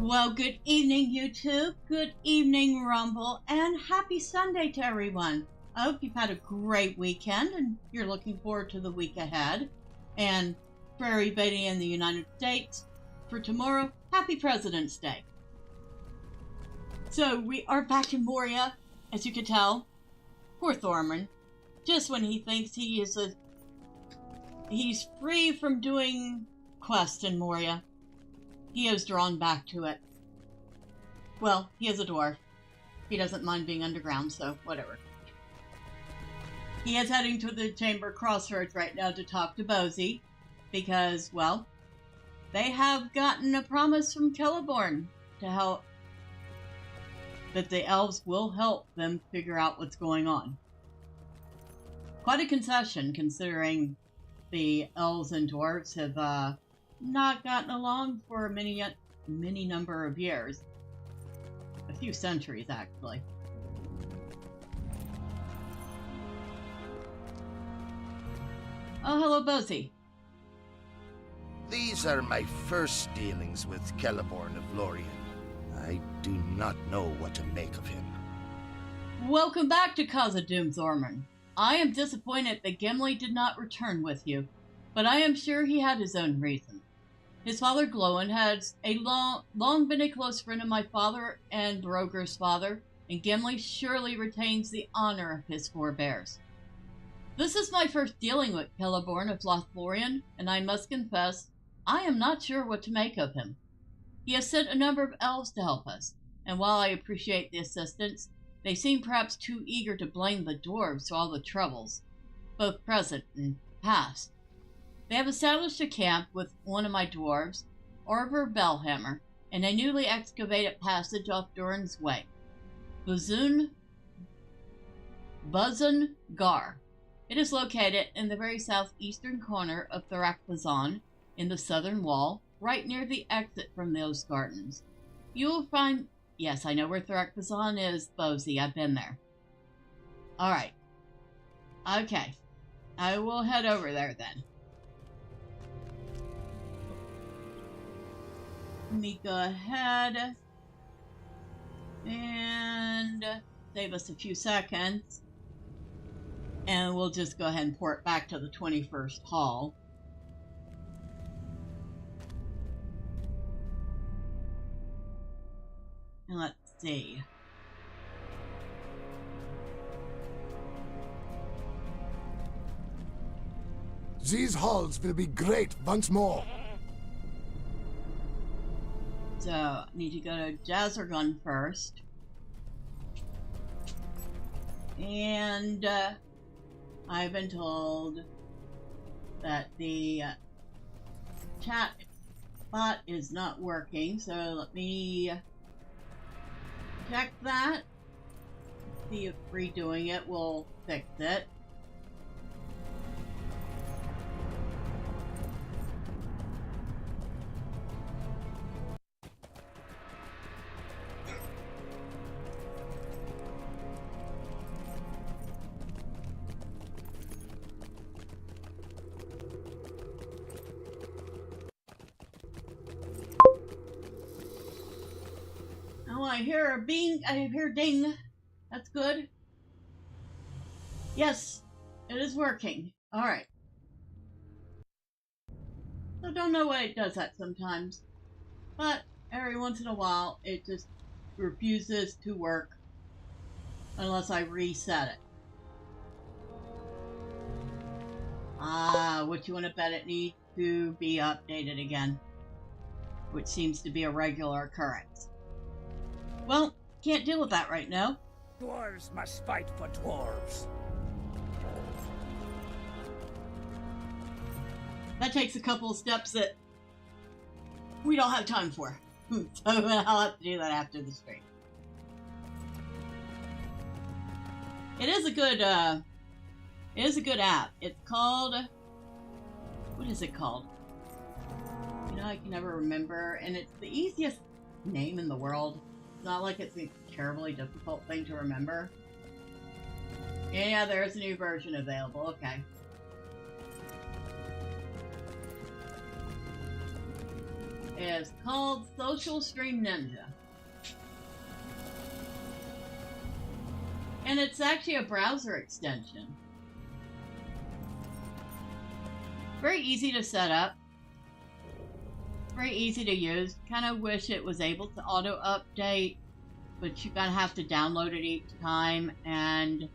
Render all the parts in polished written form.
Well, good evening, YouTube. Good evening, Rumble, and happy Sunday to everyone. I hope you've had a great weekend and you're looking forward to the week ahead. And for everybody in the United States, for tomorrow, happy President's Day. So we are back in Moria, as you can tell. Poor Thormurn. Just when he thinks he's free from doing quests in Moria, he is drawn back to it. Well, he is a dwarf. He doesn't mind being underground, so whatever. He is heading to the Chamber Crossroads right now to talk to Bosi, because, well, they have gotten a promise from Celeborn to help, that the elves will help them figure out what's going on. Quite a concession, considering the elves and dwarves have not gotten along for many number of years. A few centuries, actually. Oh, hello, Bosi. These are my first dealings with Celeborn of Lorien. I do not know what to make of him. Welcome back to Khazad-dum, Thormurn. I am disappointed that Gimli did not return with you, but I am sure he had his own reason. His father, Glowin, has long been a close friend of my father and Broger's father, and Gimli surely retains the honor of his forebears. This is my first dealing with Celeborn of Lothlorien, and I must confess, I am not sure what to make of him. He has sent a number of elves to help us, and while I appreciate the assistance, they seem perhaps too eager to blame the dwarves for all the troubles, both present and past. They have established a camp with one of my dwarves, Orvar Bellhammer, in a newly excavated passage off Durin's Way, Buzun Gar. It is located in the very southeastern corner of Thrakbazan, in the southern wall, right near the exit from those gardens. You will find... Yes, I know where Thrakbazan is, Bosi. I've been there. Alright. Okay. I will head over there then. Let me go ahead and save us a few seconds. And we'll just go ahead and port back to the 21st hall. And let's see. These halls will be great once more. So, I need to go to Jazzergun first. And I've been told that the chat bot is not working, so let me check that. See if redoing it will fix it. I hear a bing, I hear ding. That's good. Yes, it is working. Alright. I don't know why it does that sometimes, but every once in a while it just refuses to work unless I reset it. Ah, what you want to bet it needs to be updated again, which seems to be a regular occurrence. Well, can't deal with that right now. Dwarves must fight for dwarves. That takes a couple of steps that we don't have time for. So I'll have to do that after the stream. It is a good app. It's called, what is it called? You know, I can never remember, and it's the easiest name in the world. It's not like it's a terribly difficult thing to remember. Yeah, there's a new version available. Okay. is called Social Stream Ninja. And it's actually a browser extension. Very easy to set up. Very easy to use. Kind of wish it was able to auto-update, but you're going to have to download it each time and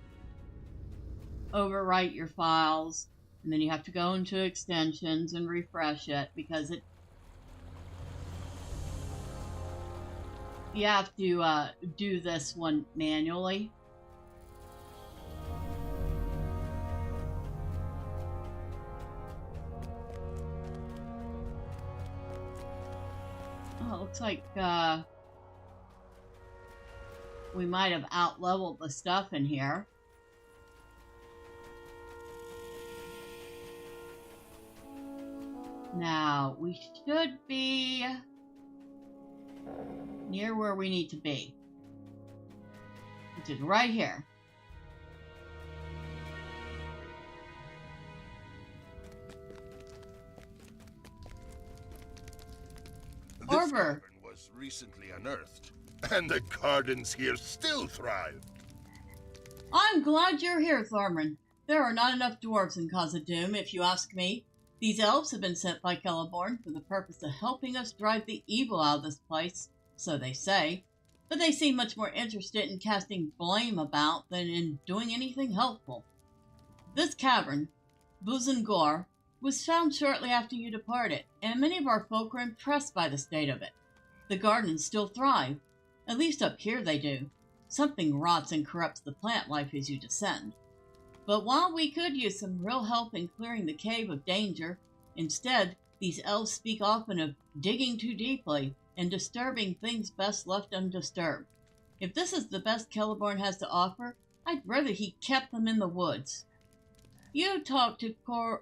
overwrite your files. And then you have to go into extensions and refresh it because you have to do this one manually. Oh, it looks like we might have out-leveled the stuff in here. Now, we should be near where we need to be, which is right here. This Orber cavern was recently unearthed, and the gardens here still thrive. I'm glad you're here, Thormurn. There are not enough dwarves in Khazad-dum, if you ask me. These elves have been sent by Celeborn for the purpose of helping us drive the evil out of this place, so they say. But they seem much more interested in casting blame about than in doing anything helpful. This cavern, Buzungor, was found shortly after you departed, and many of our folk are impressed by the state of it. The gardens still thrive. At least up here they do. Something rots and corrupts the plant life as you descend. But while we could use some real help in clearing the cave of danger, instead, these elves speak often of digging too deeply and disturbing things best left undisturbed. If this is the best Celeborn has to offer, I'd rather he kept them in the woods. You talk to Gorothul,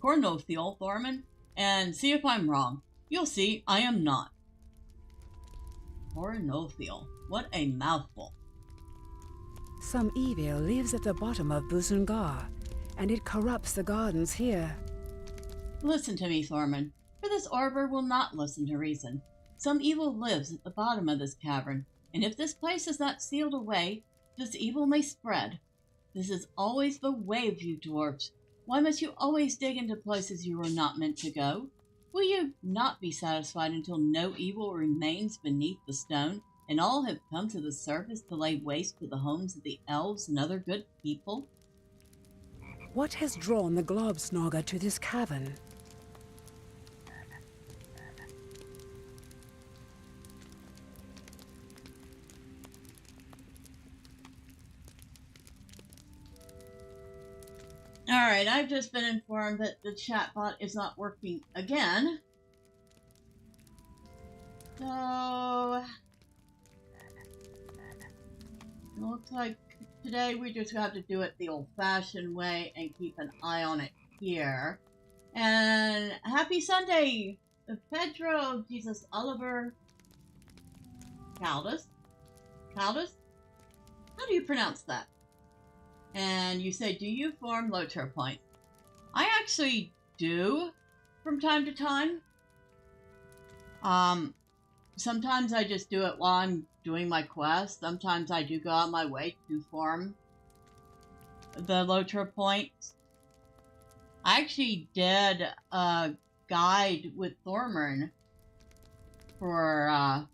Thormurn, and see if I'm wrong. You'll see I am not. Gorothul, what a mouthful. Some evil lives at the bottom of Buzungor, and it corrupts the gardens here. Listen to me, Thormurn, for this Orber will not listen to reason. Some evil lives at the bottom of this cavern, and if this place is not sealed away, this evil may spread. This is always the way of you dwarves. Why must you always dig into places you are not meant to go? Will you not be satisfied until no evil remains beneath the stone, and all have come to the surface to lay waste to the homes of the elves and other good people? What has drawn the Globsnogger to this cavern? Alright, I've just been informed that the chatbot is not working again. So, it looks like today we just have to do it the old-fashioned way and keep an eye on it here. And happy Sunday, Pedro Jesus Oliver Caldas? Caldas? How do you pronounce that? And you say, do you form LOTRO points? I actually do from time to time. Sometimes I just do it while I'm doing my quest. Sometimes I do go out my way to form the LOTRO points. I actually did a guide with Thormurn for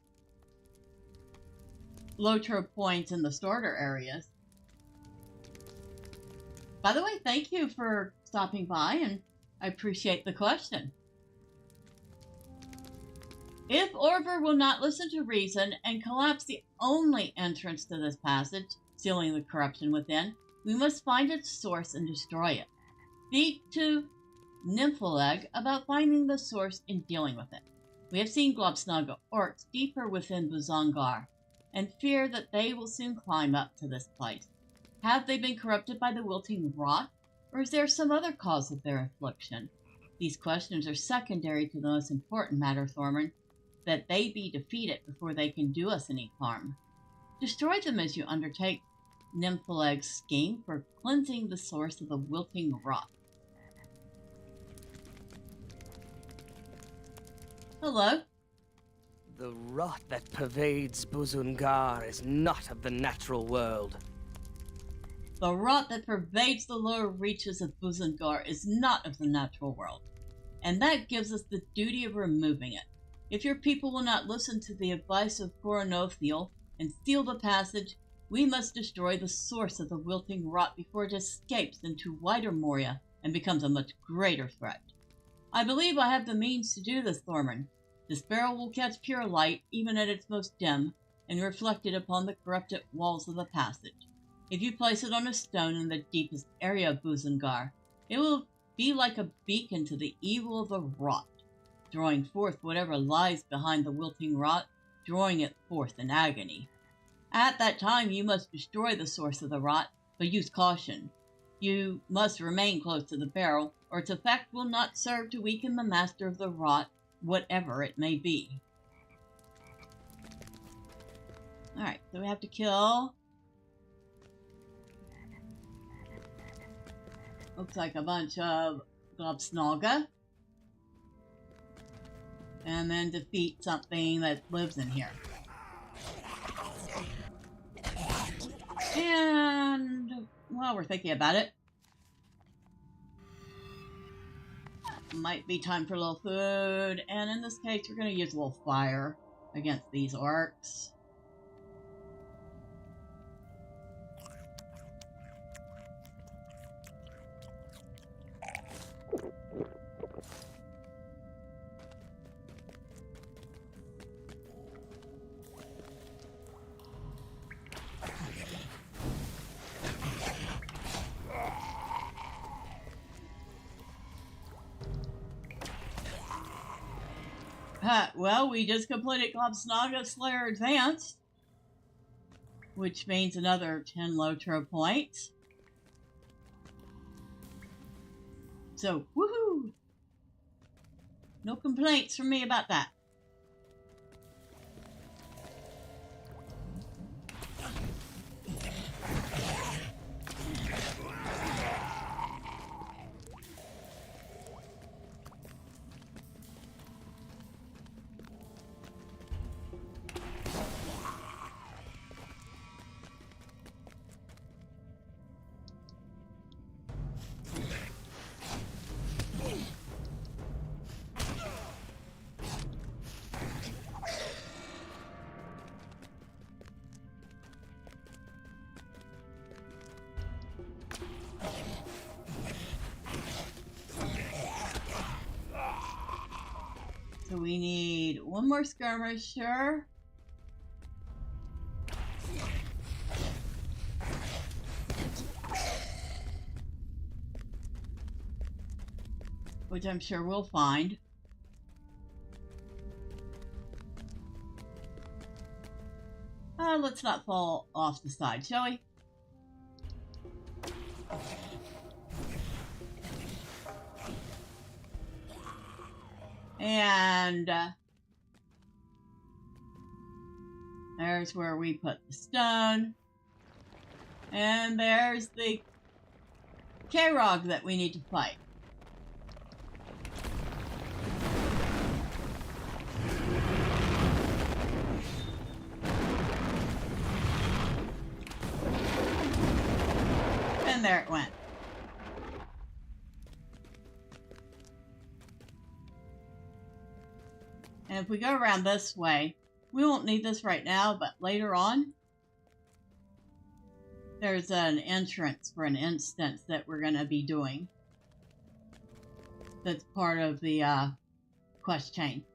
LOTRO points in the starter areas. By the way, thank you for stopping by, and I appreciate the question. If Orver will not listen to reason and collapse the only entrance to this passage, sealing the corruption within, we must find its source and destroy it. Speak to Nymphaleg about finding the source and dealing with it. We have seen Globsnugga orcs deeper within Buzungor, and fear that they will soon climb up to this place. Have they been corrupted by the wilting rot, or is there some other cause of their affliction? These questions are secondary to the most important matter, Thormurn, that they be defeated before they can do us any harm. Destroy them as you undertake. Nymphaleg's scheme for cleansing the source of the wilting rot. Hello? The rot that pervades Buzungar is not of the natural world. The rot that pervades the lower reaches of Buzungar is not of the natural world, and that gives us the duty of removing it. If your people will not listen to the advice of Gorothul and seal the passage, we must destroy the source of the wilting rot before it escapes into wider Moria and becomes a much greater threat. I believe I have the means to do this, Thormurn. This barrel will catch pure light, even at its most dim, and reflect it upon the corrupted walls of the passage. If you place it on a stone in the deepest area of Buzungar, it will be like a beacon to the evil of the rot, drawing forth whatever lies behind the wilting rot, drawing it forth in agony. At that time you must destroy the source of the rot, but use caution. You must remain close to the barrel, or its effect will not serve to weaken the master of the rot, whatever it may be. Alright, so we have to kill... looks like a bunch of Globsnaga. And then defeat something that lives in here. And while we're thinking about it, might be time for a little food. And in this case, we're going to use a little fire against these orcs. Well, we just completed Globsnaga Slayer Advanced, which means another 10 LOTRO points. So, woohoo! No complaints from me about that. So we need one more skirmisher. Which I'm sure we'll find. Let's not fall off the side, shall we? And there's where we put the stone. And there's the K-Rog that we need to fight. And there it went. And if we go around this way, we won't need this right now, but later on, there's an entrance for an instance that we're going to be doing. That's part of the quest chain.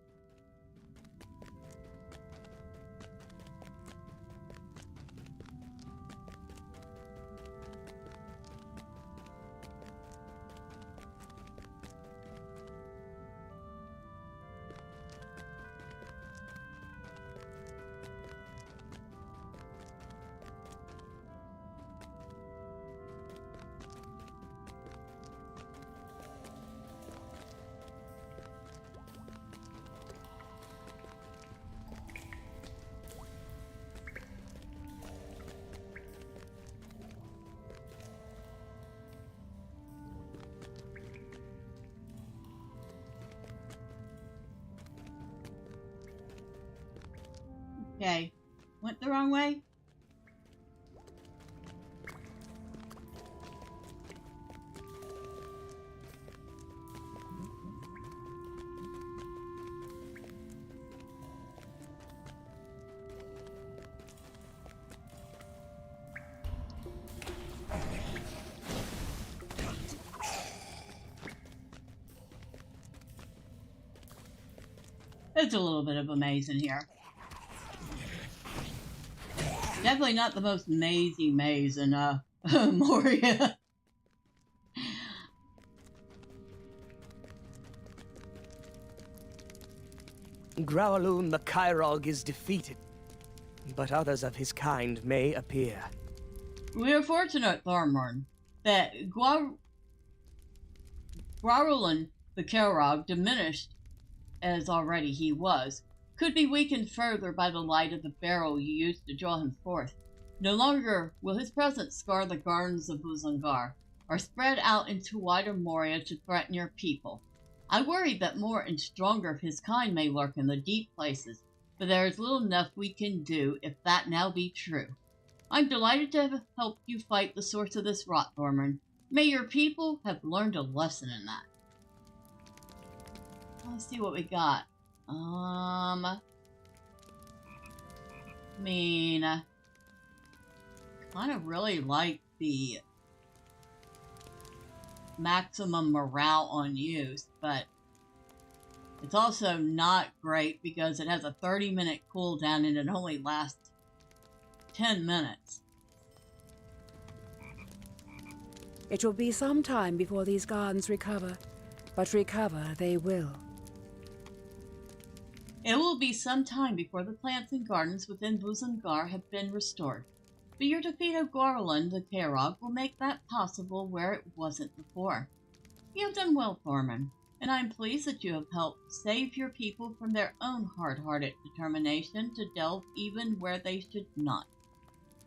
Okay. Went the wrong way? It's a little bit of a maze in here. Definitely not the most mazy maze in Moria. Growloon the Kyrog is defeated, but others of his kind may appear. We are fortunate, Thormurn, that Gorothul the Kyrog, diminished as already he was, could be weakened further by the light of the barrel you used to draw him forth. No longer will his presence scar the gardens of Buzungar, or spread out into wider Moria to threaten your people. I worry that more and stronger of his kind may lurk in the deep places, but there is little enough we can do if that now be true. I'm delighted to have helped you fight the source of this rot, Thormurn. May your people have learned a lesson in that. Let's see what we got. Kind of really like the maximum morale on use, but it's also not great because it has a 30-minute cooldown and it only lasts 10 minutes. It will be some time before these gardens recover, but recover they will. It will be some time before the plants and gardens within Buzungar have been restored, but your defeat of Gorothul the Kyrog will make that possible where it wasn't before. You have done well, Thormurn, and I am pleased that you have helped save your people from their own hard-hearted determination to delve even where they should not.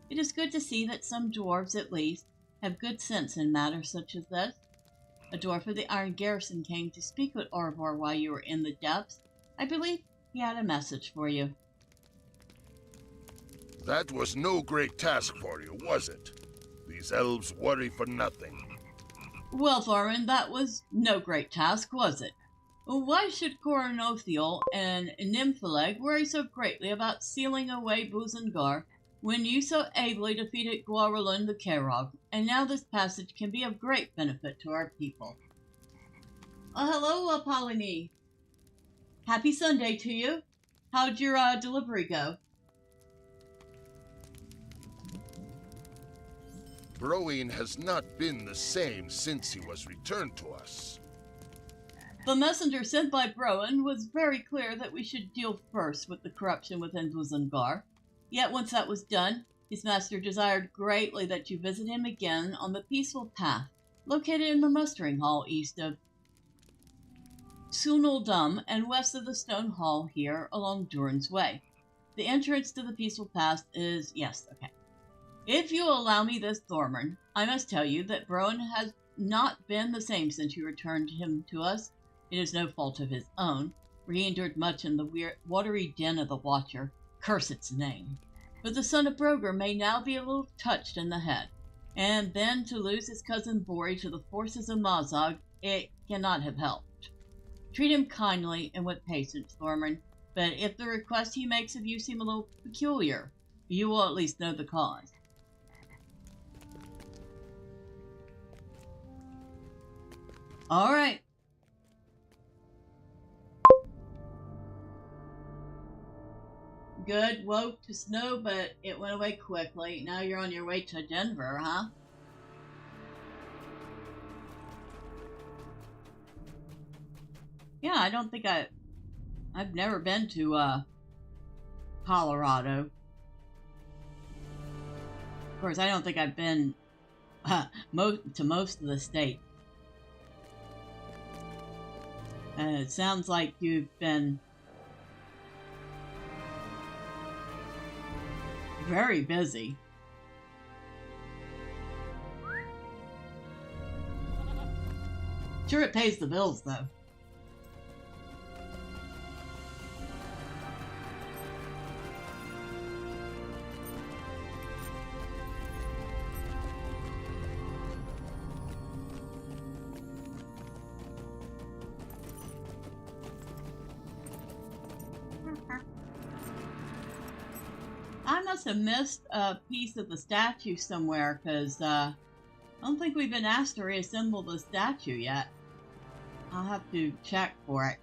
It is good to see that some dwarves, at least, have good sense in matters such as this. A dwarf of the Iron Garrison came to speak with Orvor while you were in the depths. I believe he had a message for you. That was no great task for you, was it? These elves worry for nothing. Well, Thormurn, that was no great task, was it? Why should Gorothul and Nymphaleg worry so greatly about sealing away Buzungar when you so ably defeated Gorothul the Kyrog, and now this passage can be of great benefit to our people? Hello, Apolline. Happy Sunday to you. How'd your delivery go? Broin has not been the same since he was returned to us. The messenger sent by Broin was very clear that we should deal first with the corruption within Buzungar. Yet once that was done, his master desired greatly that you visit him again on the peaceful path, located in the mustering hall east of Khazad-dum and west of the stone hall here along Durin's Way. The entrance to the peaceful path is... yes, okay. If you will allow me this, Thormurn, I must tell you that Broin has not been the same since you returned him to us. It is no fault of his own, for he endured much in the watery den of the Watcher, curse its name. But the son of Broger may now be a little touched in the head, and then to lose his cousin Bori to the forces of Mazog, it cannot have helped. Treat him kindly and with patience, Thormurn, but if the request he makes of you seem a little peculiar, you will at least know the cause. All right. Good. Woke to snow, but it went away quickly. Now you're on your way to Denver, huh? Yeah, I don't think I've never been to Colorado. Of course, I don't think I've been to most of the state. It sounds like you've been very busy. Sure, it pays the bills, though. must have missed a piece of the statue somewhere, because I don't think we've been asked to reassemble the statue yet. I'll have to check for it.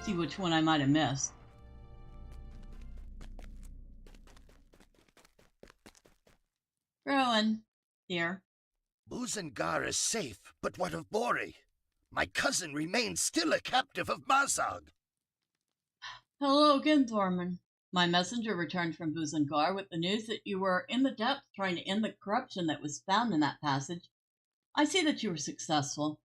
See which one I might have missed. Rowan, dear. Buzengar is safe, but what of Bori? My cousin remains still a captive of Mazog. Hello again, Thormurn. My messenger returned from Buzengar with the news that you were in the depths trying to end the corruption that was found in that passage. I see that you were successful.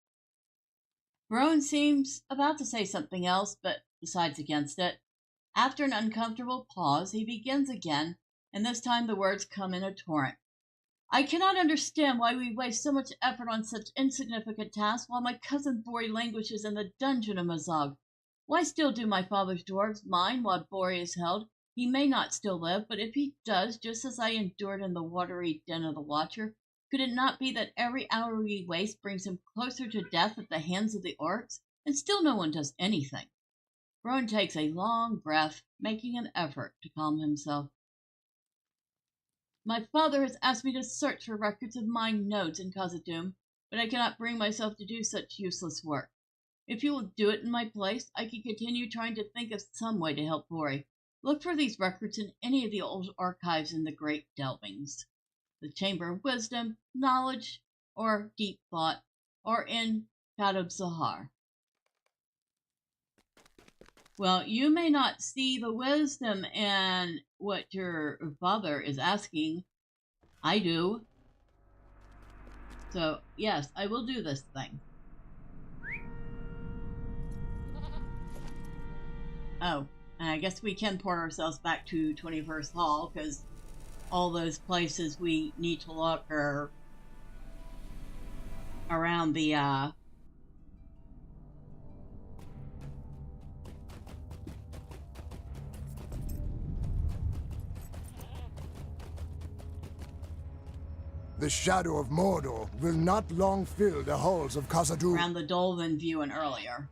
Rowan seems about to say something else, but decides against it. After an uncomfortable pause, he begins again, and this time the words come in a torrent. I cannot understand why we waste so much effort on such insignificant tasks while my cousin Bori languishes in the dungeon of Mazog. Why still do my father's dwarves mine while Bori is held? He may not still live, but if he does, just as I endured in the watery den of the Watcher, could it not be that every hour we waste brings him closer to death at the hands of the orcs, and still no one does anything? Rowan takes a long breath, making an effort to calm himself. My father has asked me to search for records of mine nodes in Khazad-dum, but I cannot bring myself to do such useless work. If you will do it in my place, I can continue trying to think of some way to help Bori. Look for these records in any of the old archives in the Great Delvings, the Chamber of Wisdom, Knowledge, or Deep Thought, or in Khazad-dum. Well, you may not see the wisdom in what your father is asking. I do. So, yes, I will do this thing. Oh, and I guess we can port ourselves back to 21st Hall, because all those places we need to look are around the, The shadow of Mordor will not long fill the halls of Khazad-dum. around the Dolven viewing earlier.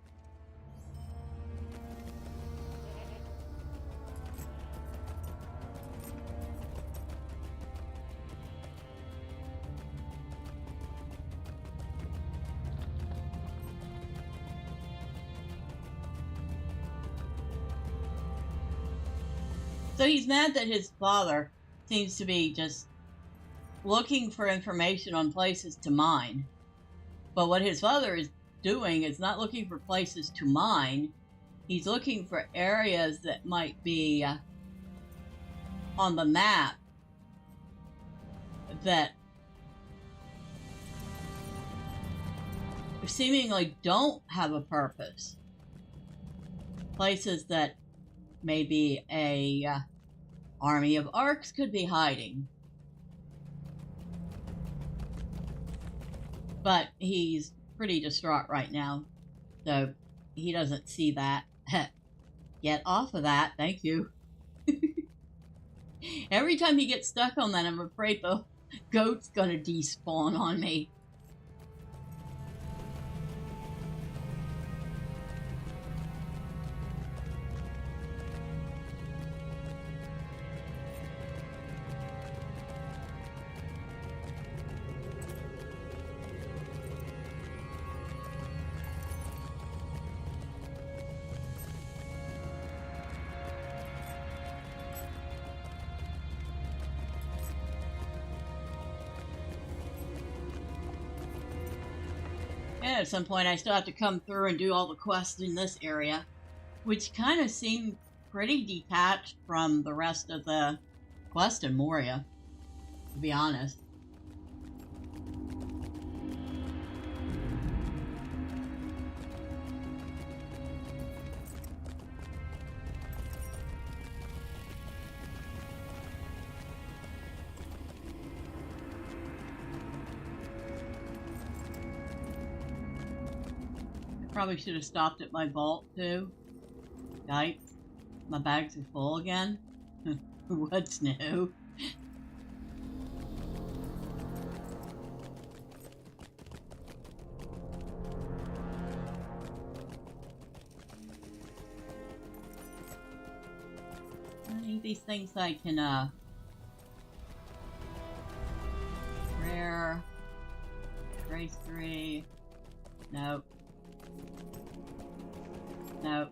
So he's mad that his father seems to be just looking for information on places to mine. But what his father is doing is not looking for places to mine. He's looking for areas that might be on the map that seemingly don't have a purpose. Places that maybe a army of orcs could be hiding. But he's pretty distraught right now, so he doesn't see that. Get off of that, thank you. Every time he gets stuck on that, I'm afraid the goat's gonna despawn on me. And at some point I still have to come through and do all the quests in this area, which kind of seem pretty detached from the rest of the quest in Moria, to be honest. Probably should have stopped at my vault too. Yikes. My bags are full again. What's new? Honey these things that I can, rare, race 3, nope, nope.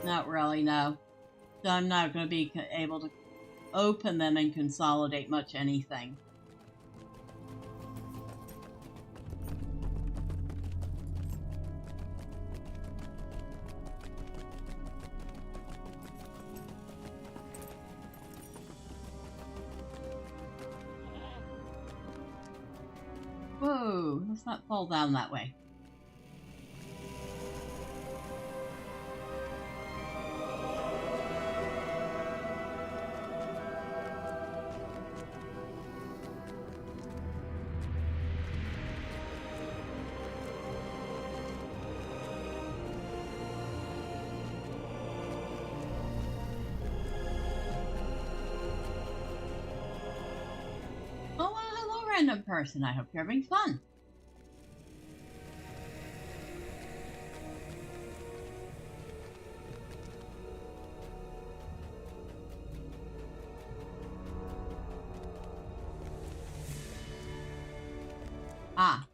Not really, no. So I'm not going to be able to open them and consolidate much anything. Whoa, let's not fall down that way. Random person, I hope you're having fun. Ah.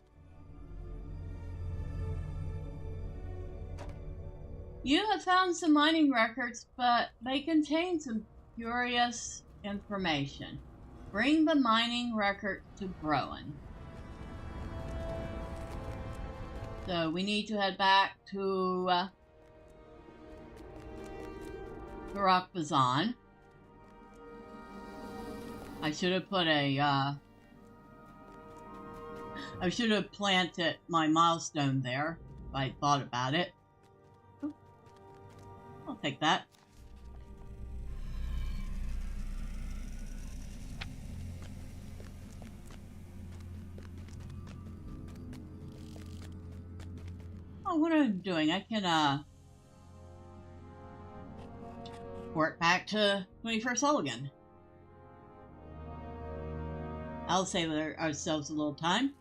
You have found some mining records, but they contain some curious information. Bring the mining record to Broen. So we need to head back to Gorothul. I should have put a I should have planted my milestone there if I thought about it. Ooh. I'll take that. Oh, what am I doing? I can, port back to 21st level again. I'll save ourselves a little time.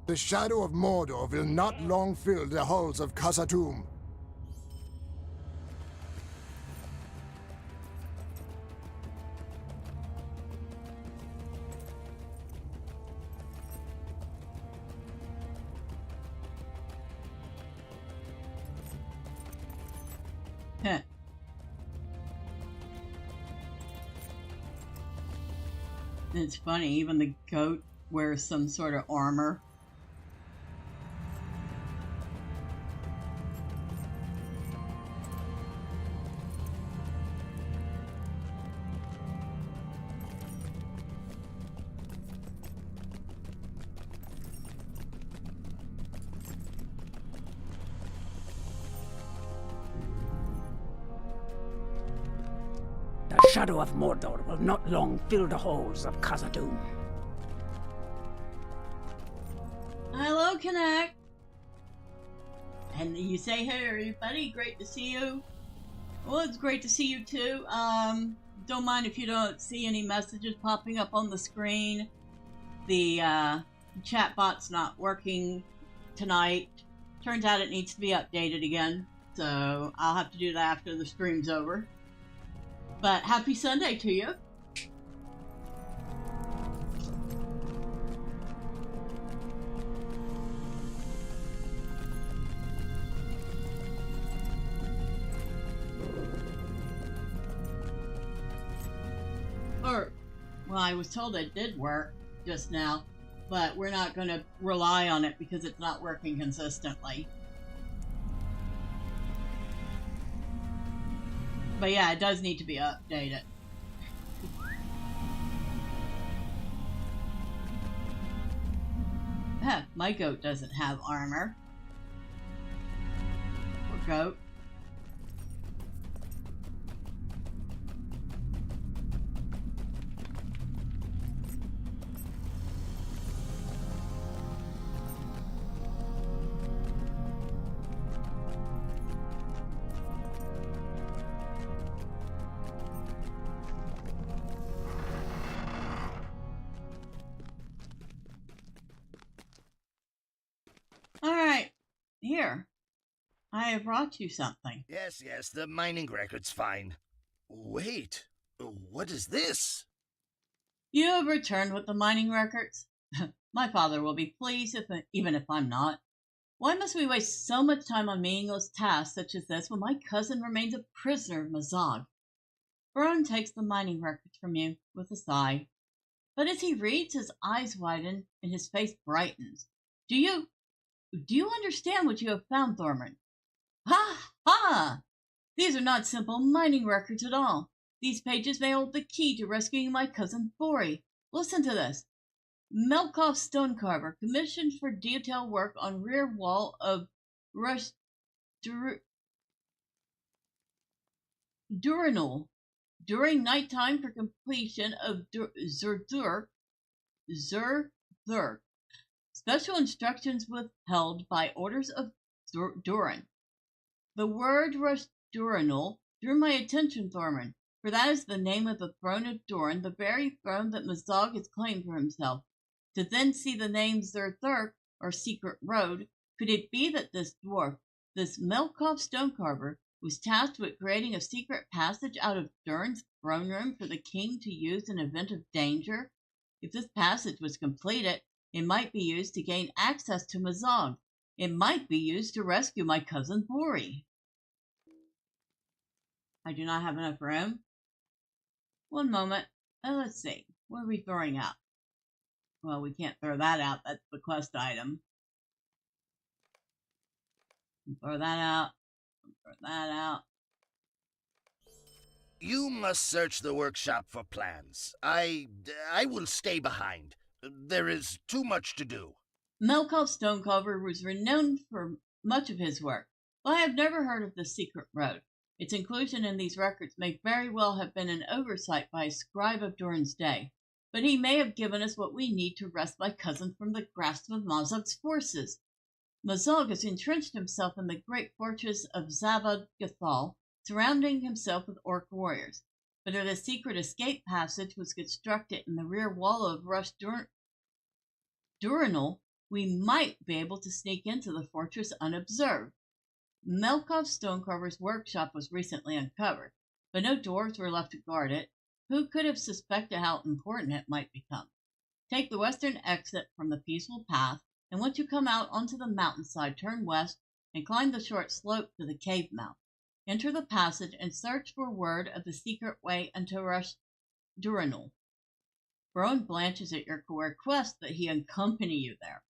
The shadow of Mordor will not long fill the halls of Khazad-dum. It's funny, even the goat wears some sort of armor. The shadow of Mordor will not long fill the halls of Khazad-dum. Hello, Connect. And you say, hey, everybody, great to see you. Well, it's great to see you too. Don't mind if you don't see any messages popping up on the screen. The chatbot's not working tonight. Turns out it needs to be updated again. So I'll have to do that after the stream's over. But happy Sunday to you. Well, I was told it did work just now, but we're not going to rely on it because it's not working consistently. But yeah, it does need to be updated. My goat doesn't have armor. Poor goat. Here, I have brought you something. Yes, the mining record's fine. Wait, what is this? You have returned with the mining records? My father will be pleased, even if I'm not. Why must we waste so much time on meaningless tasks such as this when my cousin remains a prisoner of Mazog? Baron takes the mining records from you with a sigh. But as he reads, his eyes widen and his face brightens. Do you understand what you have found, Thormurn? Ha! Ha! These are not simple mining records at all. These pages may hold the key to rescuing my cousin Bori. Listen to this. Melkoff Stonecarver, commissioned for detail work on rear wall of Durinul. During nighttime for completion of Zerthurk. Special instructions withheld by orders of Durin. The word Durinul drew my attention, Thormurn, for that is the name of the throne of Durin, the very throne that Mazog has claimed for himself. To then see the name Zerthurk, or Secret Road, could it be that this dwarf, this Melkoff Stonecarver, was tasked with creating a secret passage out of Durin's throne room for the king to use in event of danger? If this passage was completed, it might be used to gain access to Mazog. It might be used to rescue my cousin Bori. I do not have enough room. One moment. Let's see. What are we throwing out? Well, we can't throw that out. That's the quest item. Throw that out. Throw that out. You must search the workshop for plans. I will stay behind. There is too much to do. Melkoff Stonecarver was renowned for much of his work, but I have never heard of the Secret Road. Its inclusion in these records may very well have been an oversight by a scribe of Durin's day, but he may have given us what we need to wrest my cousin from the grasp of Mazog's forces. Mazog has entrenched himself in the great fortress of Zabad-Gathal, surrounding himself with orc warriors. But if a secret escape passage was constructed in the rear wall of Durinul, we might be able to sneak into the fortress unobserved. Melkoff Stonecarver's workshop was recently uncovered, but no dwarves were left to guard it. Who could have suspected how important it might become? Take the western exit from the peaceful path, and once you come out onto the mountainside, turn west and climb the short slope to the cave mouth. Enter the passage and search for word of the secret way into Durinul. Baron blanches at your request that he accompany you there.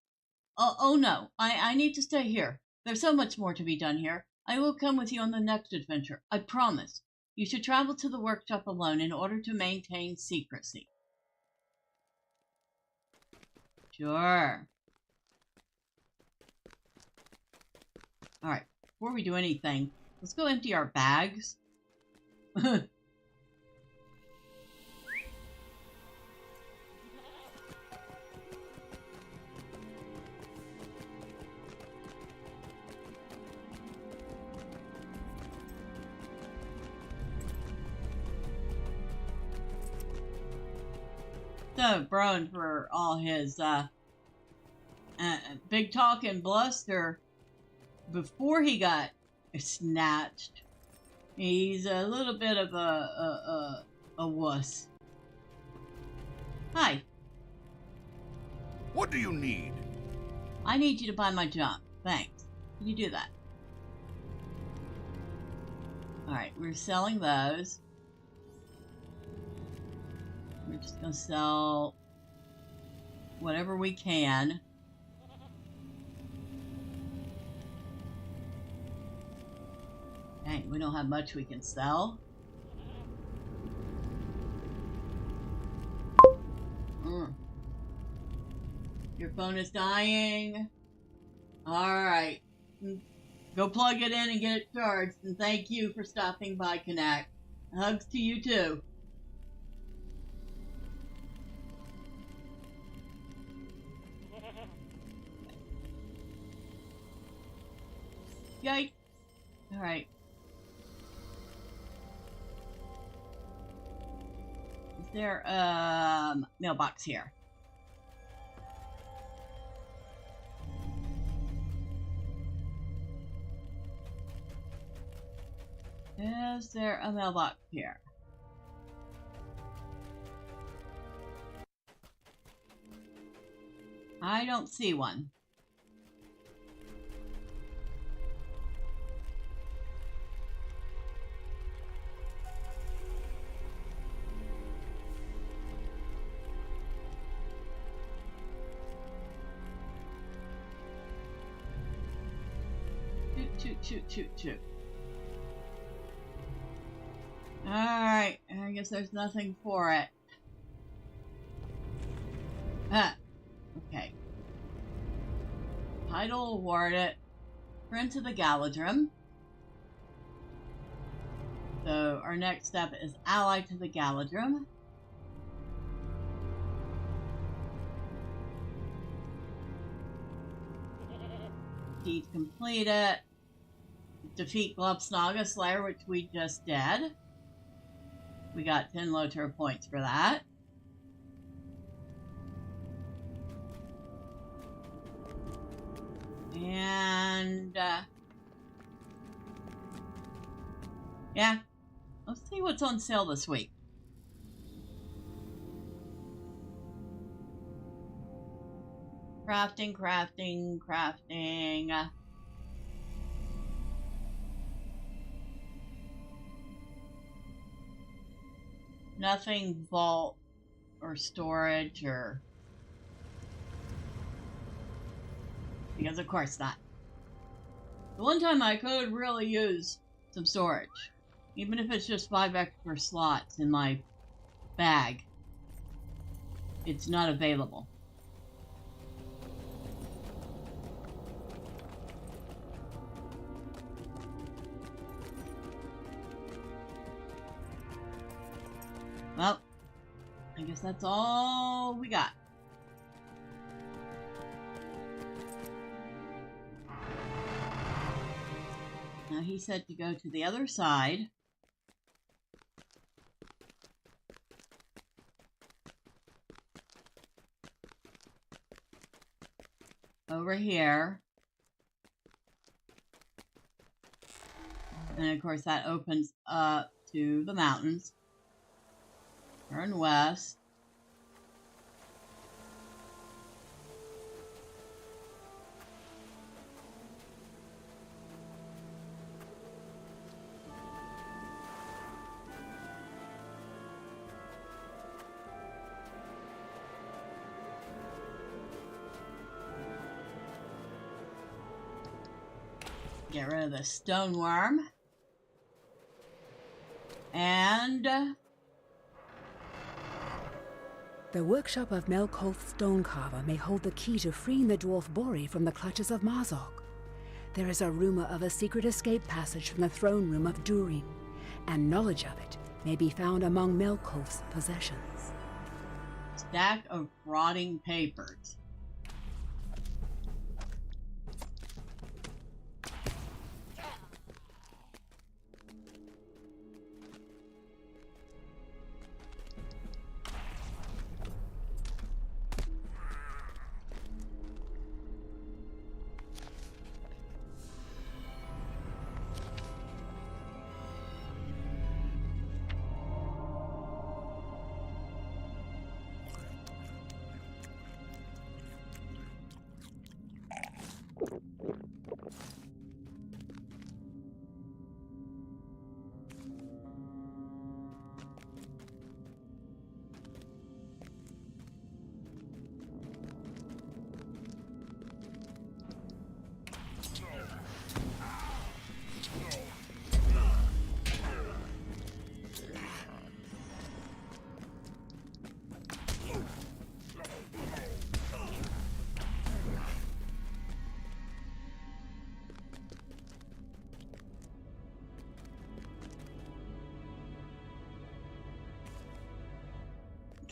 Oh no, I need to stay here. There's so much more to be done here. I will come with you on the next adventure, I promise. You should travel to the workshop alone in order to maintain secrecy. Sure. Alright, before we do anything, let's go empty our bags. So, Baron, for all his big talk and bluster before he got snatched, he's a little bit of a wuss. Hi. What do you need? I need you to buy my junk. Thanks. Can you do that? Alright, we're selling those. We're just going to sell whatever we can. Dang, we don't have much we can sell. Your phone is dying. Alright. Go plug it in and get it charged. And thank you for stopping by, Connect. Hugs to you too. Yikes. Alright. Is there a mailbox here? Was there a mailbox here? I don't see one. Shoot. Alright, I guess there's nothing for it. Okay. Title awarded. Prince of the Galadrim. So our next step is ally to the Galadrim. Deed completed. Defeat Glubsnaga Slayer, which we just did. We got 10 LOTRO points for that. And, yeah. Let's see what's on sale this week. Crafting. Nothing vault or storage or... Because of course not. The one time I could really use some storage. Even if it's just 5 extra slots in my bag. It's not available. Well, I guess that's all we got. Now he said to go to the other side. Over here. And of course that opens up to the mountains. Turn west. Get rid of the stone worm. And the workshop of Melkoth's Stonecarver may hold the key to freeing the dwarf Bori from the clutches of Marzok. There is a rumor of a secret escape passage from the throne room of Durin, and knowledge of it may be found among Melkoth's possessions. Stack of rotting papers.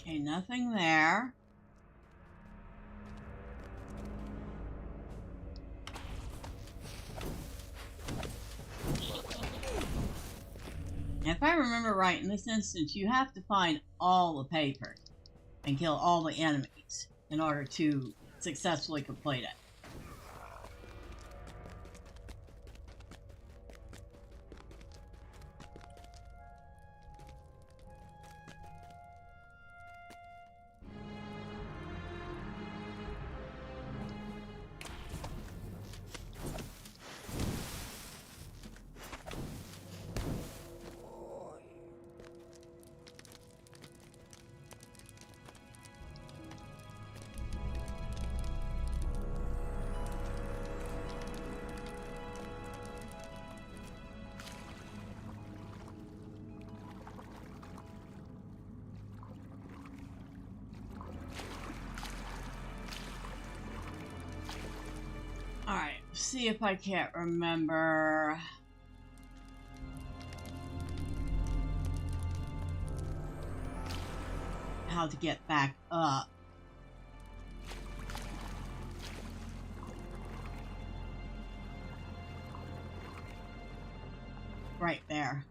Okay, nothing there. If I remember right, in this instance, you have to find all the papers and kill all the enemies in order to successfully complete it. see if I can't remember. How to get back up. Right there.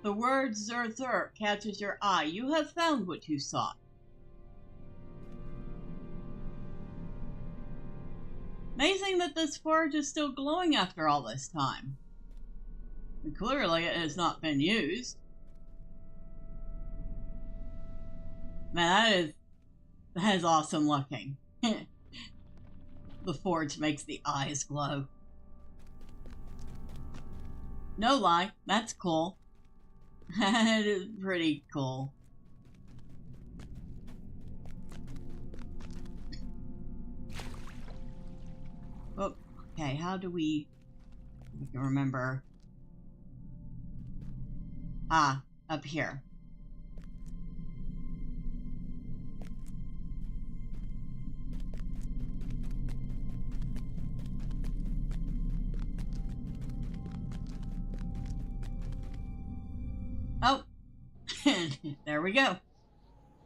The word Zerthur catches your eye. You have found what you sought. Amazing that this forge is still glowing after all this time. And clearly it has not been used. Man, that is awesome looking. The forge makes the eyes glow. No lie, that's cool. That is pretty cool. Oh, okay, how do we can remember? Ah, up here. Oh, there we go.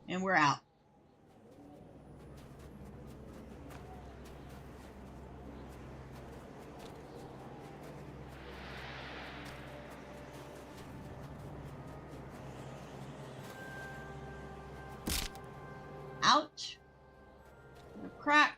And we're out. Ouch. A crack.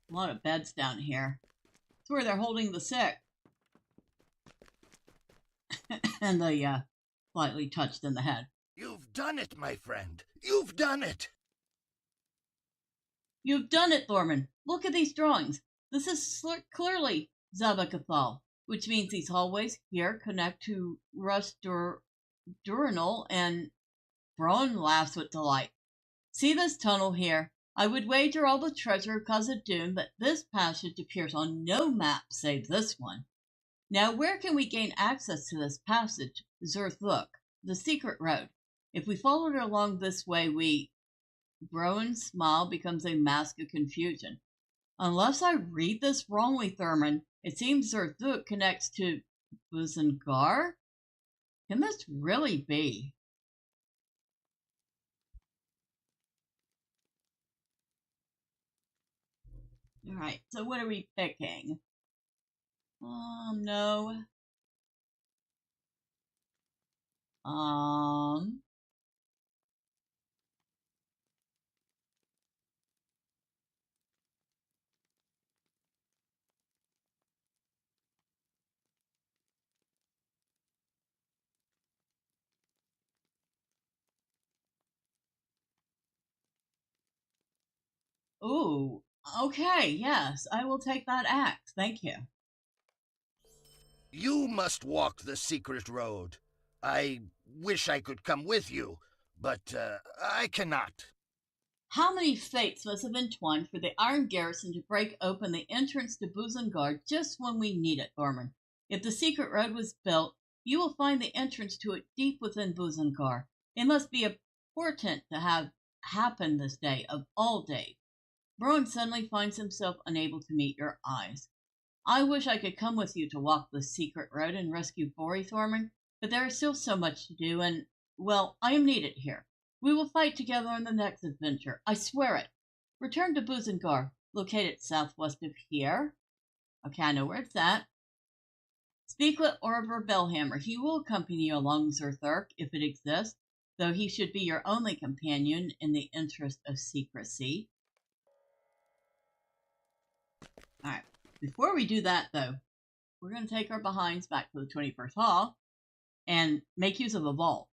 A lot of beds down here. It's where they're holding the sick. And the slightly touched in the head. You've done it, my friend. You've done it. You've done it, Thormurn. Look at these drawings. This is clearly Zabacathal, which means these hallways here connect to Durinal, and Bron laughs with delight. See this tunnel here? I would wager all the treasure of Khazad-dum that this passage appears on no map save this one. Now, where can we gain access to this passage? Zerthuk, the secret road. If we followed it along this way, Browen's smile becomes a mask of confusion. Unless I read this wrongly, Thurman, it seems Zerthuk connects to Buzengar? Can this really be? Alright, so what are we picking? No. Ooh, okay, yes, I will take that axe, thank you. You must walk the secret road. I wish I could come with you, but I cannot. How many fates must have entwined for the Iron Garrison to break open the entrance to Buzengar just when we need it, Thormurn? If the secret road was built, you will find the entrance to it deep within Buzengar. It must be a portent to have happened this day of all days. Browen suddenly finds himself unable to meet your eyes. I wish I could come with you to walk the secret road and rescue Bori, Thormurn, but there is still so much to do, and, well, I am needed here. We will fight together in the next adventure. I swear it. Return to Buzangar, located southwest of here. Okay, I know where it's at. Speak with Orber Bellhammer. He will accompany you along Zerthurk if it exists, though he should be your only companion in the interest of secrecy. Alright, before we do that though, we're going to take our behinds back to the 21st Hall and make use of a vault.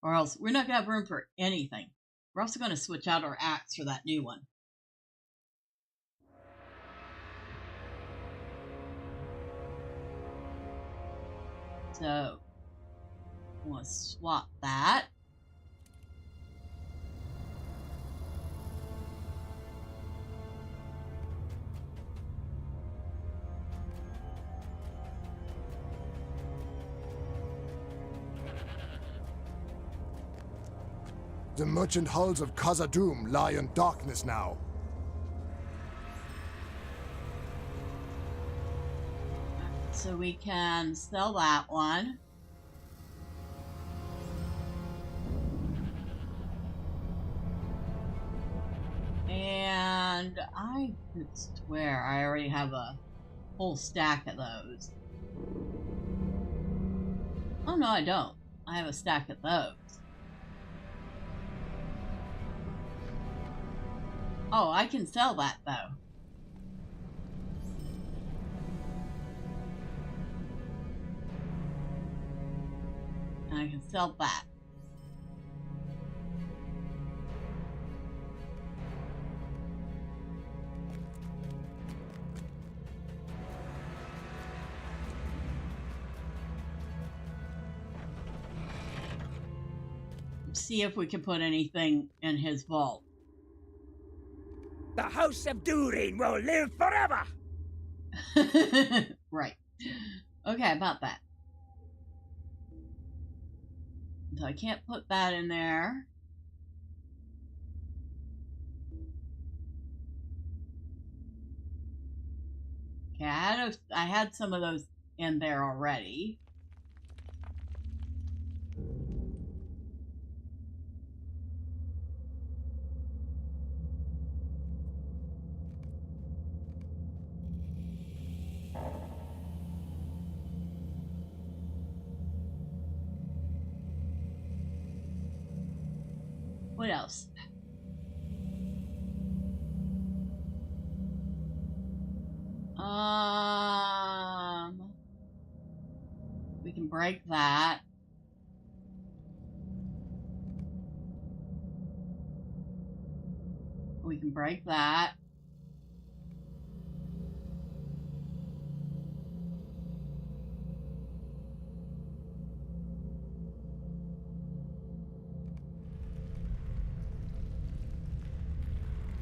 Or else we're not going to have room for anything. We're also going to switch out our axe for that new one. So, we'll swap that. The merchant hulls of Khazad-dum lie in darkness now. So we can sell that one. And I could swear I already have a whole stack of those. Oh no, I don't. I have a stack of those. Oh, I can sell that though. And I can sell that. See if we can put anything in his vault. The House of Durin will live forever! Right. Okay, about that. So I can't put that in there. Okay, I had some of those in there already. What else? We can break that. We can break that.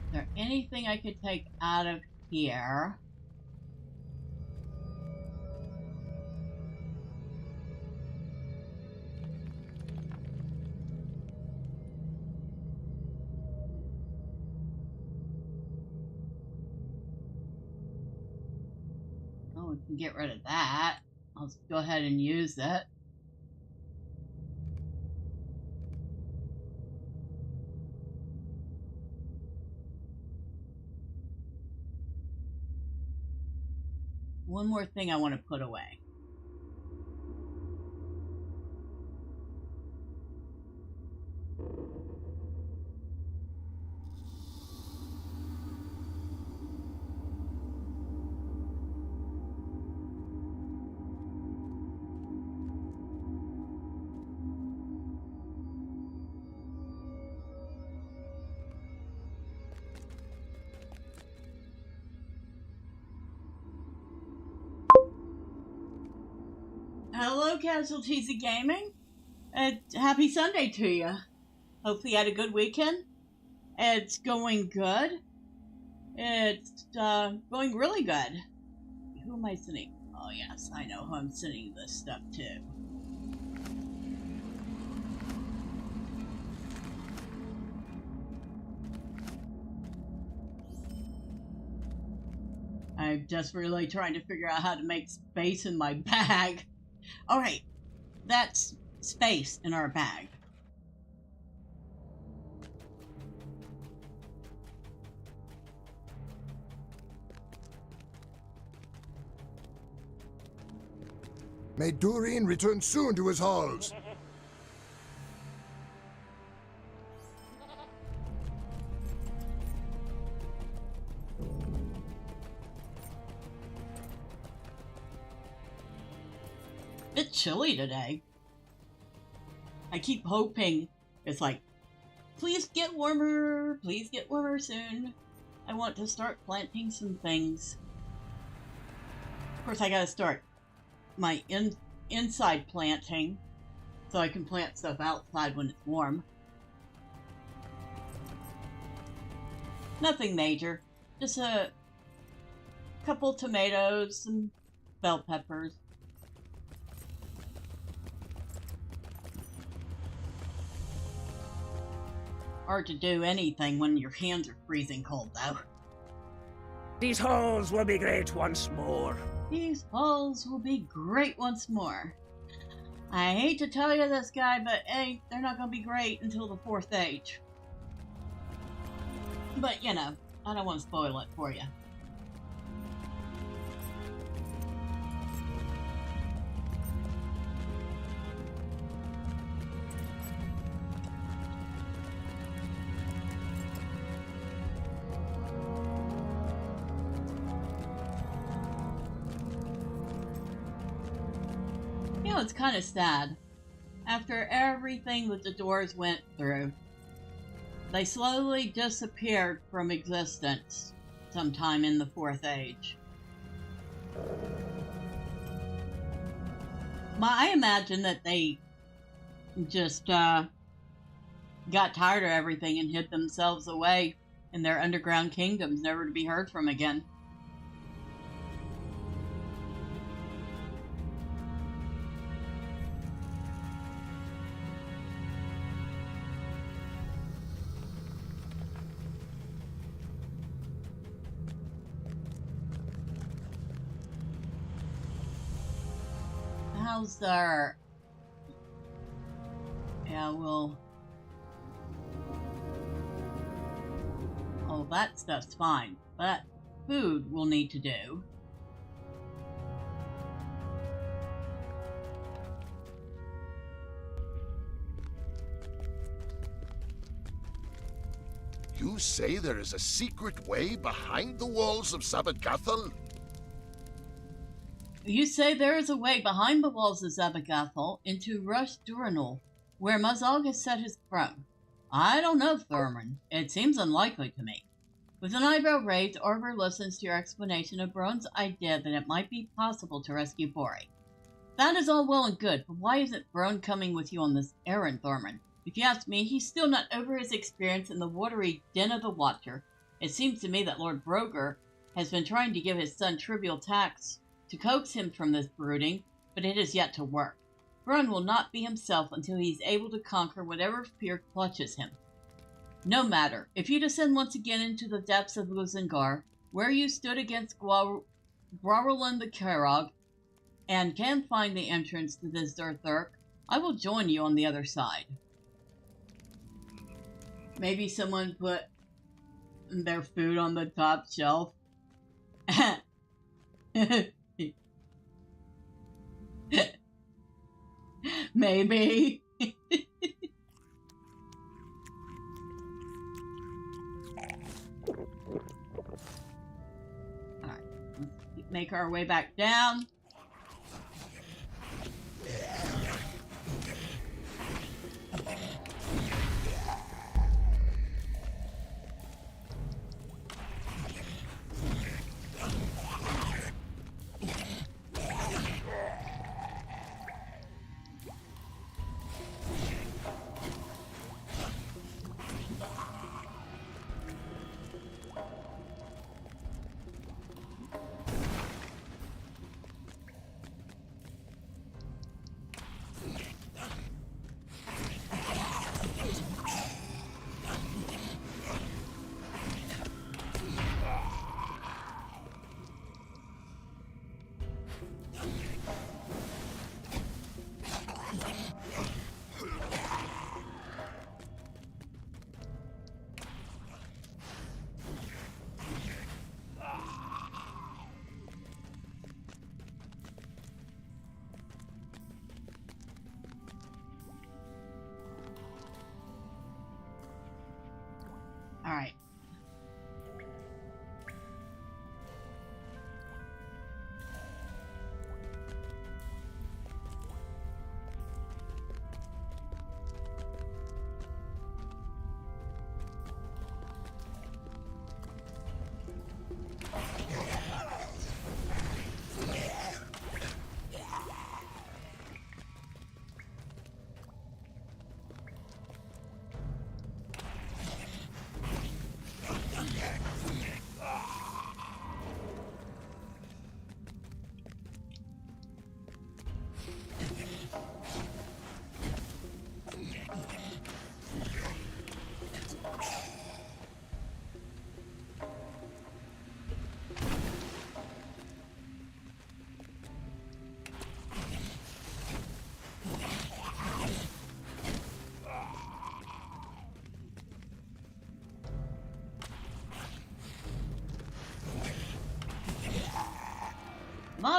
Is there anything I could take out of here? Oh, we can get rid of that. I'll just go ahead and use it. One more thing I want to put away. Hello, Casualties of Gaming. Happy Sunday to you. Hopefully you had a good weekend. It's going good. It's going really good. Who am I sending? Oh yes, I know who I'm sending this stuff to. I'm just really trying to figure out how to make space in my bag. Alright, that's space in our bag. May Durin return soon to his halls. Bit chilly today. I keep hoping it's like, please get warmer soon. I want to start planting some things. Of course, I gotta start my inside planting so I can plant stuff outside when it's warm. Nothing major, just a couple tomatoes, some bell peppers. Hard to do anything when your hands are freezing cold, though. These halls will be great once more. These halls will be great once more. I hate to tell you this, guy, but hey, they're not going to be great until the 4th Age. But, you know, I don't want to spoil it for you. You know, it's kind of sad. After everything that the dwarves went through, they slowly disappeared from existence sometime in the 4th Age. I imagine that they just got tired of everything and hid themselves away in their underground kingdoms, never to be heard from again. How's our... Yeah, well... Oh, that stuff's fine, but food we'll need to do. You say there is a secret way behind the walls of Khazad-dum? You say there is a way behind the walls of Khazad-dum into Rush Durinul, where Mazog has set his throne. I don't know, Thormurn. It seems unlikely to me. With an eyebrow raised, Orver listens to your explanation of Bron's idea that it might be possible to rescue Bori. That is all well and good, but why isn't Bron coming with you on this errand, Thormurn? If you ask me, he's still not over his experience in the watery den of the Watcher. It seems to me that Lord Broger has been trying to give his son trivial tasks to coax him from this brooding, but it is yet to work. Bron will not be himself until he is able to conquer whatever fear clutches him. No matter, if you descend once again into the depths of Luzengar, where you stood against Gorothul the Kerog, and can find the entrance to this Zerthurk, I will join you on the other side. Maybe someone put their food on the top shelf. Maybe. Alright, let's make our way back down.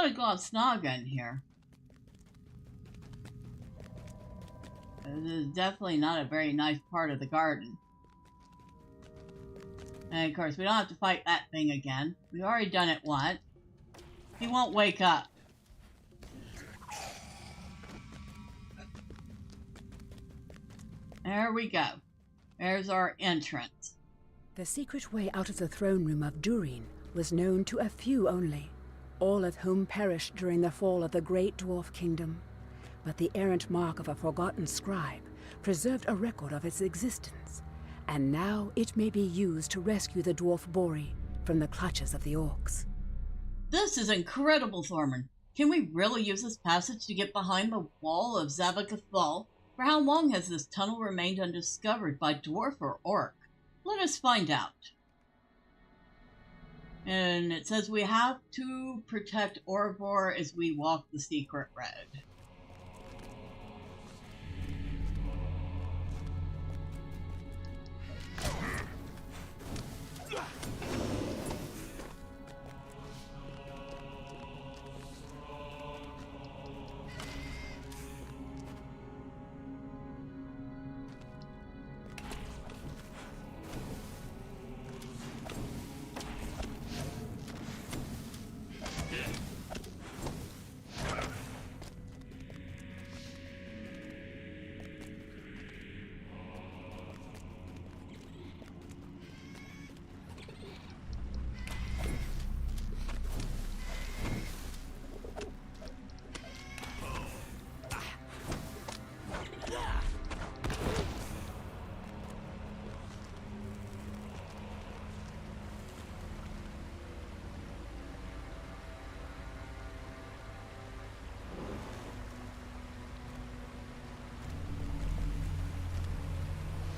lot of Glasnaga in here. This is definitely not a very nice part of the garden. And of course, we don't have to fight that thing again. We've already done it once. He won't wake up. There we go. There's our entrance. The secret way out of the throne room of Durin was known to a few only, all of whom perished during the fall of the great dwarf kingdom. But the errant mark of a forgotten scribe preserved a record of its existence, and now it may be used to rescue the dwarf Bori from the clutches of the orcs. This is incredible, Thormurn. Can we really use this passage to get behind the wall of Zavagathal? For how long has this tunnel remained undiscovered by dwarf or orc? Let us find out. And it says we have to protect Orvor as we walk the secret road.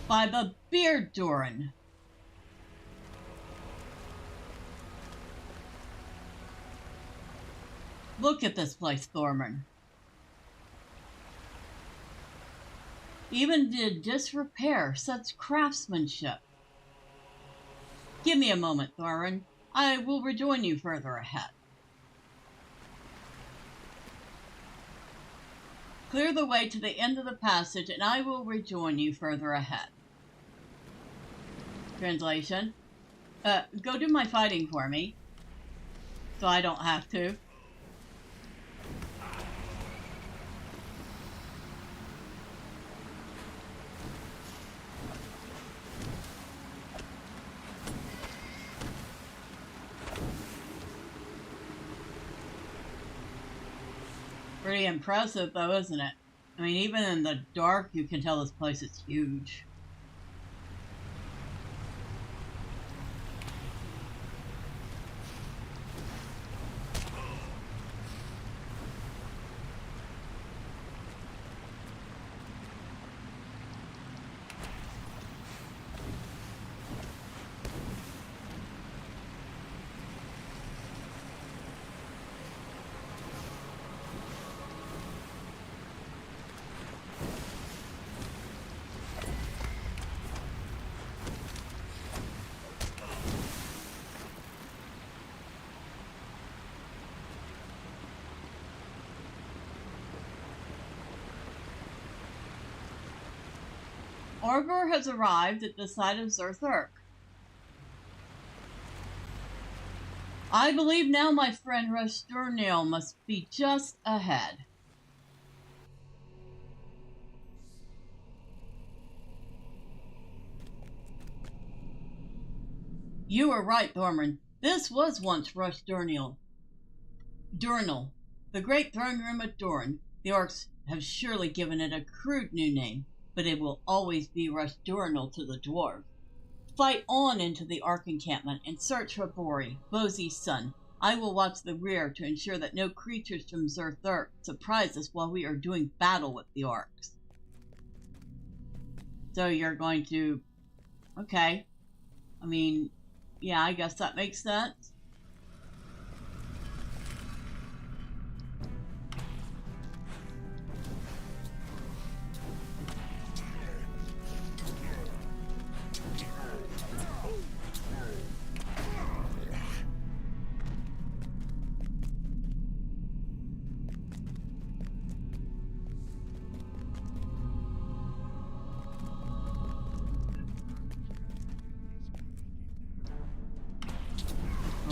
By the beard, Durin. Look at this place, Thormurn. Even in disrepair, such craftsmanship. Give me a moment, Thormurn. I will rejoin you further ahead. Clear the way to the end of the passage, and I will rejoin you further ahead. Translation. Go do my fighting for me, so I don't have to. Pretty impressive, though, isn't it? I mean, even in the dark, you can tell this place is huge. Orvor has arrived at the site of Zerthurk. I believe now my friend Rushdurnil must be just ahead. You were right, Thormurn. This was once Rushdurnil. Durnil, the great throne room at Durin. The orcs have surely given it a crude new name, but it will always be Rushdurnil to the dwarves. Fight on into the Ark encampment and search for Bori, Bosi's son. I will watch the rear to ensure that no creatures from Zerthurk surprise us while we are doing battle with the orcs. So you're going to... Okay. I mean, yeah, I guess that makes sense.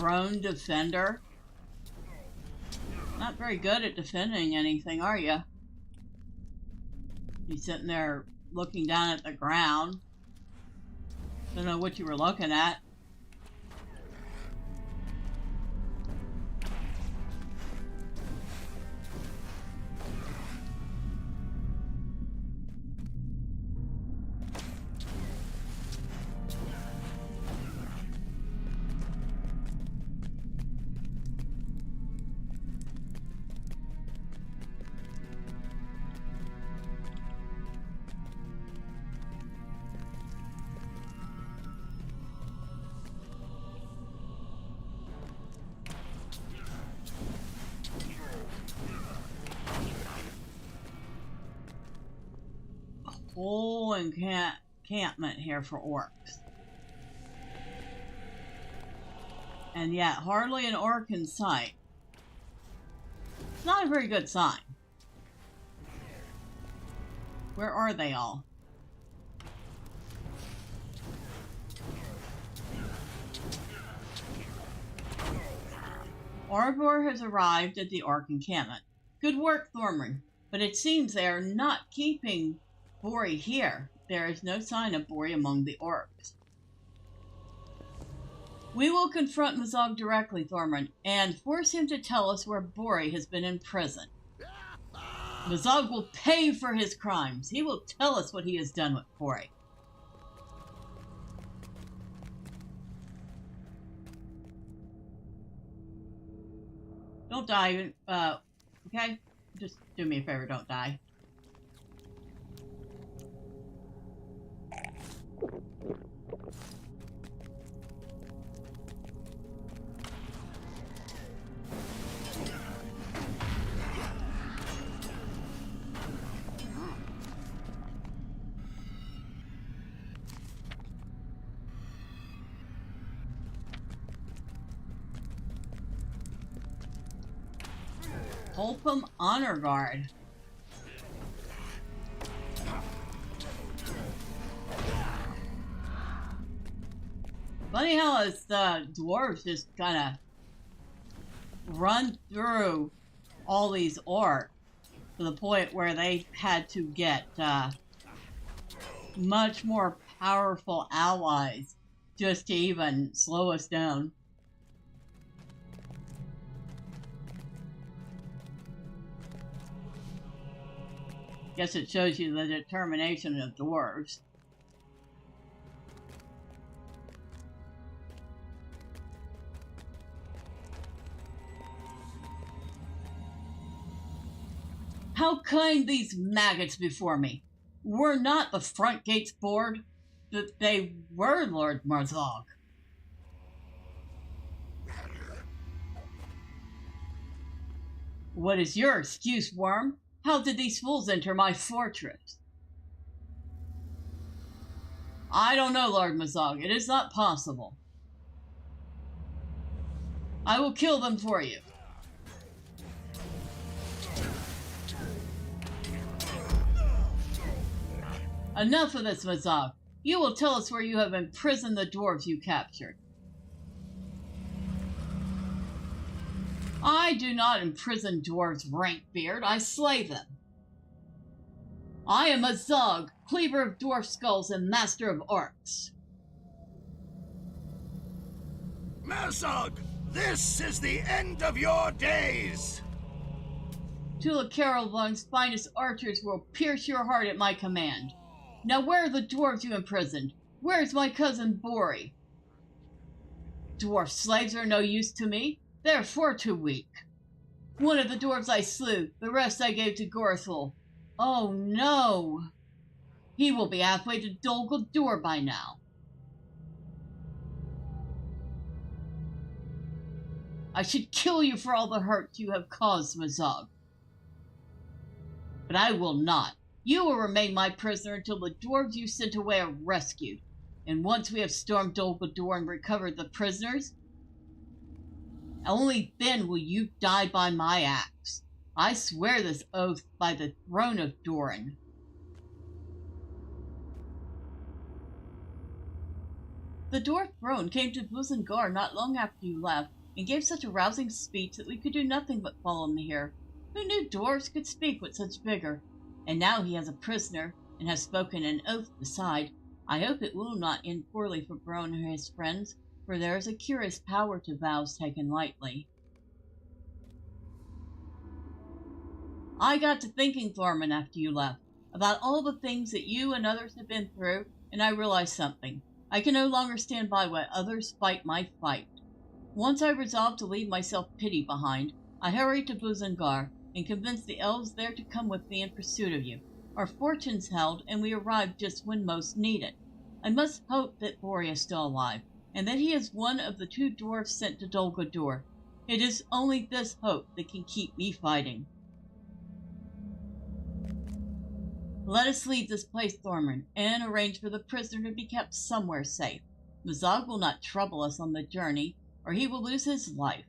Throne defender. Not very good at defending anything, are you? You sitting there looking down at the ground. Don't know what you were looking at. Whole encampment here for orcs. And yet, hardly an orc in sight. It's not a very good sign. Where are they all? Arbor has arrived at the orc encampment. Good work, Thormurn. But it seems they are not keeping Bori here. There is no sign of Bori among the orcs. We will confront Mazog directly, Thormurn, and force him to tell us where Bori has been imprisoned. Mazog will pay for his crimes. He will tell us what he has done with Bori. Don't die, okay? Just do me a favor, don't die. Holpham Honor Guard. Funny how it's the dwarves just kind of run through all these orcs to the point where they had to get much more powerful allies just to even slow us down. Guess it shows you the determination of dwarves. How kind these maggots before me! Were not the front gates bored? That they were, Lord Marzog. What is your excuse, worm? How did these fools enter my fortress? I don't know, Lord Mazog. It is not possible. I will kill them for you. Enough of this, Mazog. You will tell us where you have imprisoned the dwarves you captured. I do not imprison dwarves, Rankbeard. I slay them. I am a Zug, cleaver of dwarf skulls and master of orcs. Mazog, this is the end of your days! Tula Carolbung's finest archers will pierce your heart at my command. Now where are the dwarves you imprisoned? Where is my cousin Bori? Dwarf slaves are no use to me. They're far too weak. One of the dwarves I slew, the rest I gave to Gorothul. Oh no! He will be halfway to Dol Guldur by now. I should kill you for all the hurt you have caused, Mazog. But I will not. You will remain my prisoner until the dwarves you sent away are rescued. And once we have stormed Dol Guldur and recovered the prisoners, only then will you die by my axe. I swear this oath by the throne of Doran. The dwarf Brone came to Buzengar not long after you left, and gave such a rousing speech that we could do nothing but follow him here. Who knew dwarfs could speak with such vigor? And now he has a prisoner, and has spoken an oath beside. I hope it will not end poorly for Brone or his friends, for there is a curious power to vows taken lightly. I got to thinking, Thormurn, after you left, about all the things that you and others have been through, and I realized something. I can no longer stand by while others fight my fight. Once I resolved to leave my self-pity behind, I hurried to Buzengar and convinced the elves there to come with me in pursuit of you. Our fortunes held, and we arrived just when most needed. I must hope that Moria is still alive, and that he is one of the 2 dwarfs sent to Dol Guldur. It is only this hope that can keep me fighting. Let us leave this place, Thormurn, and arrange for the prisoner to be kept somewhere safe. Mazog will not trouble us on the journey, or he will lose his life.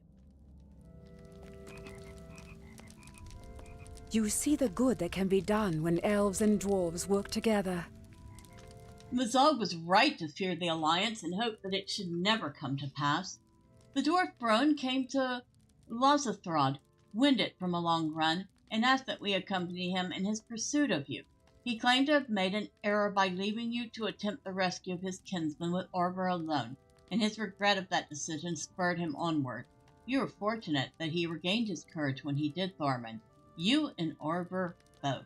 You see the good that can be done when elves and dwarves work together. Mazog was right to fear the alliance and hope that it should never come to pass. The dwarf Brone came to Losathrod, winded from a long run, and asked that we accompany him in his pursuit of you. He claimed to have made an error by leaving you to attempt the rescue of his kinsman with Orvar alone, and his regret of that decision spurred him onward. You were fortunate that he regained his courage when he did, Thormurn. You and Orvar both.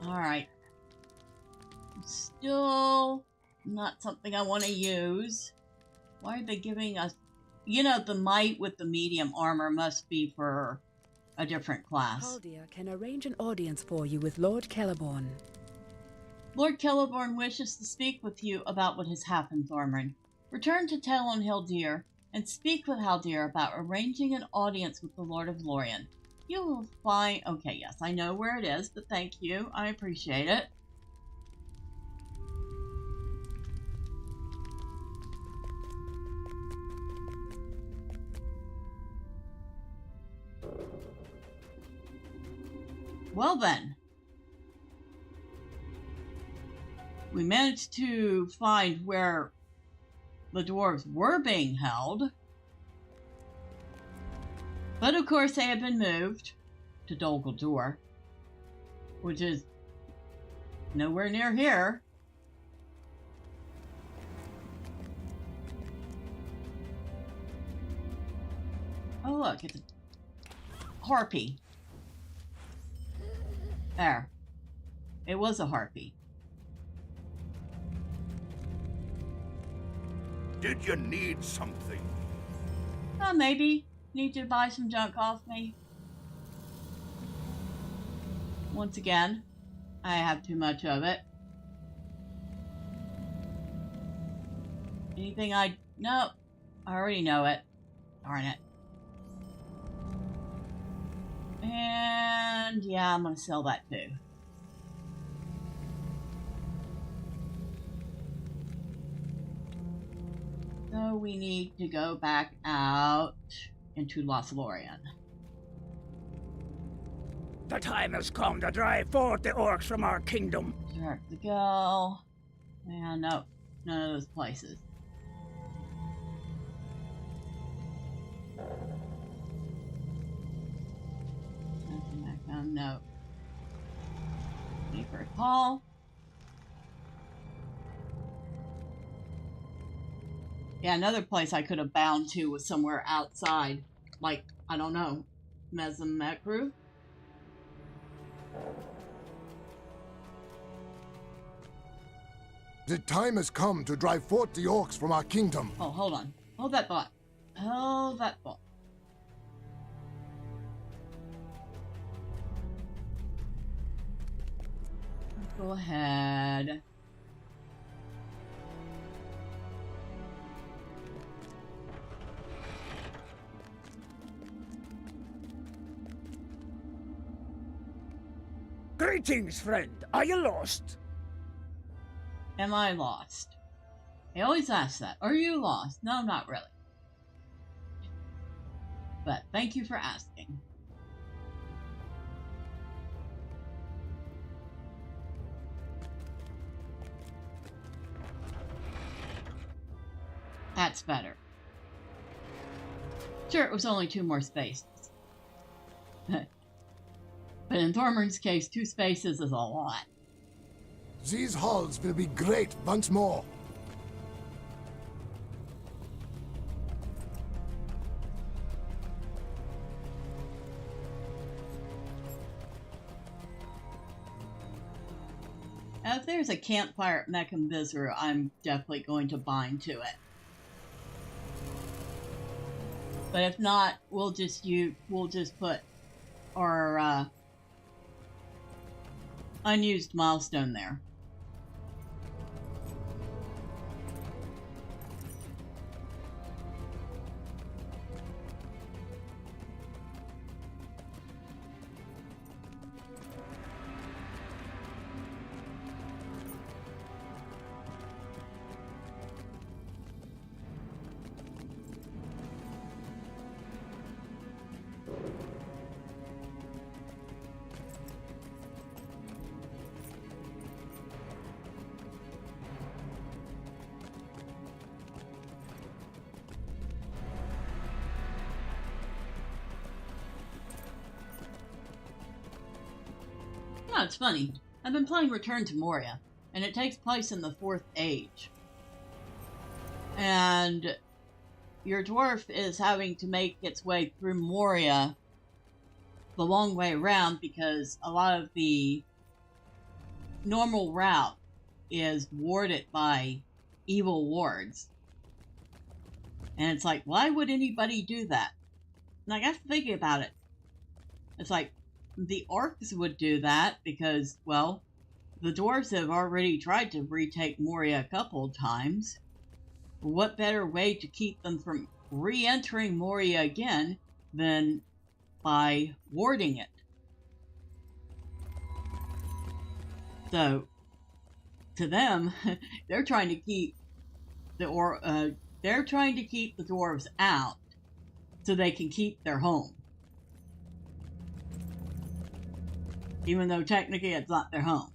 Alright. Still not something I want to use. Why are they giving us... You know, the might with the medium armor must be for a different class. Haldir can arrange an audience for you with Lord Celeborn. Lord Celeborn wishes to speak with you about what has happened, Thormurn. Return to Talon Haldir and speak with Haldir about arranging an audience with the Lord of Lorien. You will find... Okay, yes, I know where it is, but thank you. I appreciate it. Well then, we managed to find where the dwarves were being held, but of course they have been moved to Dol Guldur, which is nowhere near here. Oh look, it's a harpy. There. It was a harpy. Did you need something? Maybe. Need you to buy some junk off me. Once again, I have too much of it. Anything Nope. I already know it. Darn it. And yeah, I'm gonna sell that too. So we need to go back out into Lothlorien. The time has come to drive forth the orcs from our kingdom. Direct to go. Yeah, no. None of those places. Nothing back down, no. Secret hall. Yeah, another place I could have bound to was somewhere outside. Like, I don't know, Mezamekru? The time has come to drive forth the orcs from our kingdom. Oh, hold on. Hold that thought. Hold that thought. Go ahead. Greetings, friend. Are you lost? Am I lost? I always ask that. Are you lost? No, not really. But thank you for asking. That's better. Sure, it was only 2 more spaces. But in Thormurn's case, 2 spaces is a lot. These halls will be great once more. If there's a campfire at Mechanvisor, I'm definitely going to bind to it. But if not, we'll just put our unused milestone there. Oh, it's funny. I've been playing Return to Moria, and it takes place in the 4th Age. And your dwarf is having to make its way through Moria the long way around because a lot of the normal route is warded by evil wards. And it's like, why would anybody do that? And I got to thinking about it. It's like, the orcs would do that because, well, the dwarves have already tried to retake Moria a couple of times. What better way to keep them from re-entering Moria again than by warding it? So, to them, they're trying to keep the dwarves out so they can keep their home. Even though technically it's not their home.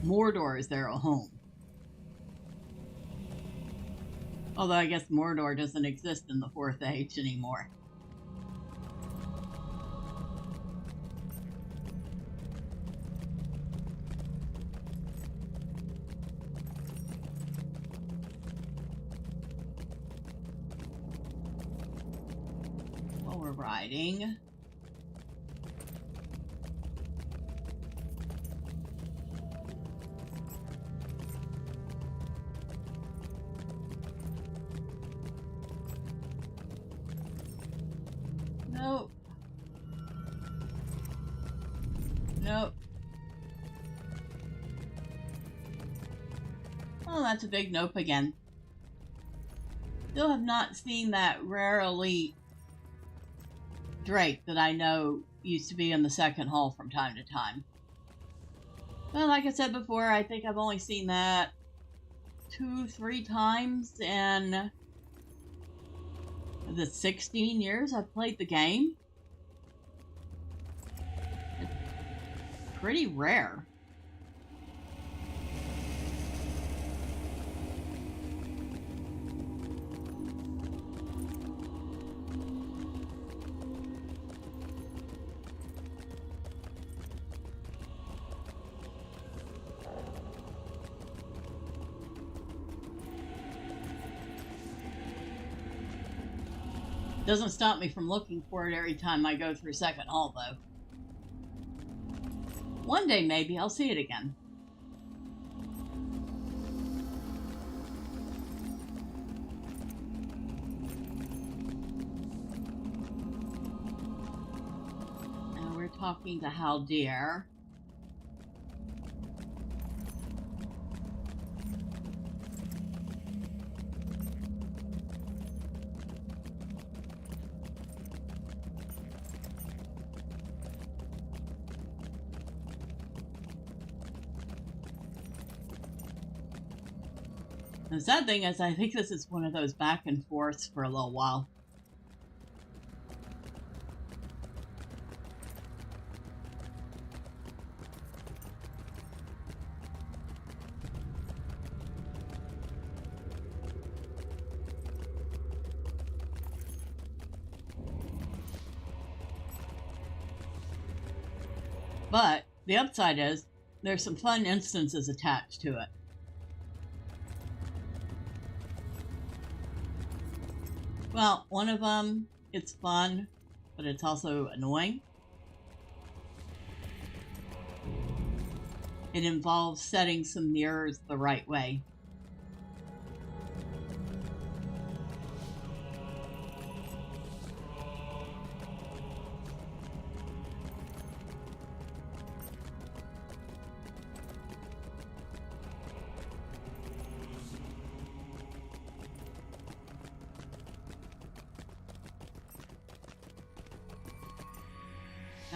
Mordor is their home. Although I guess Mordor doesn't exist in the 4th Age anymore. Riding. Nope. Nope. Oh, that's a big nope again. Still have not seen that rare elite Drake that I know used to be in the 2nd hall from time to time. Well, like I said before, I think I've only seen that 2-3 times in the 16 years I've played the game. It's pretty rare. Doesn't stop me from looking for it every time I go through 2nd hall, though. One day, maybe, I'll see it again. Now we're talking to Haldir. The sad thing is, I think this is one of those back and forths for a little while. But the upside is there's some fun instances attached to it. Well, one of them, it's fun, but it's also annoying. It involves setting some mirrors the right way.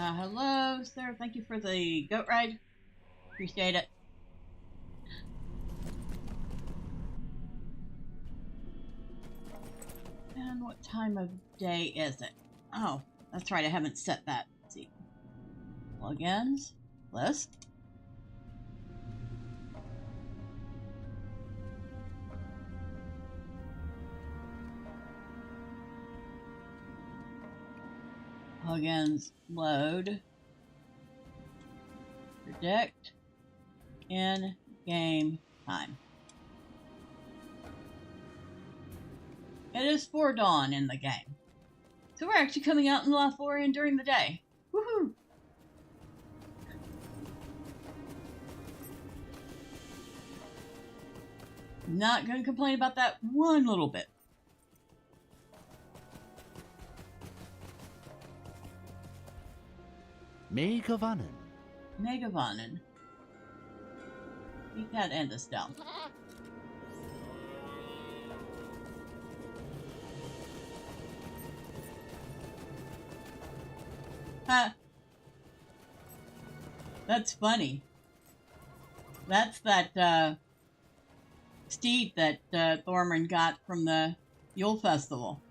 Hello, sir. Thank you for the goat ride. Appreciate it. And what time of day is it? Oh, that's right. I haven't set that. Let's see. Plugins. List. Plugins. Load. Predict. In game time. It is 4 dawn in the game. So we're actually coming out in Lothlorien during the day. Woohoo! Not going to complain about that one little bit. Megavanen. Megavanen. Beat that end of stealth. Huh. That's funny. That's that steed that Thormurn got from the Yule Festival.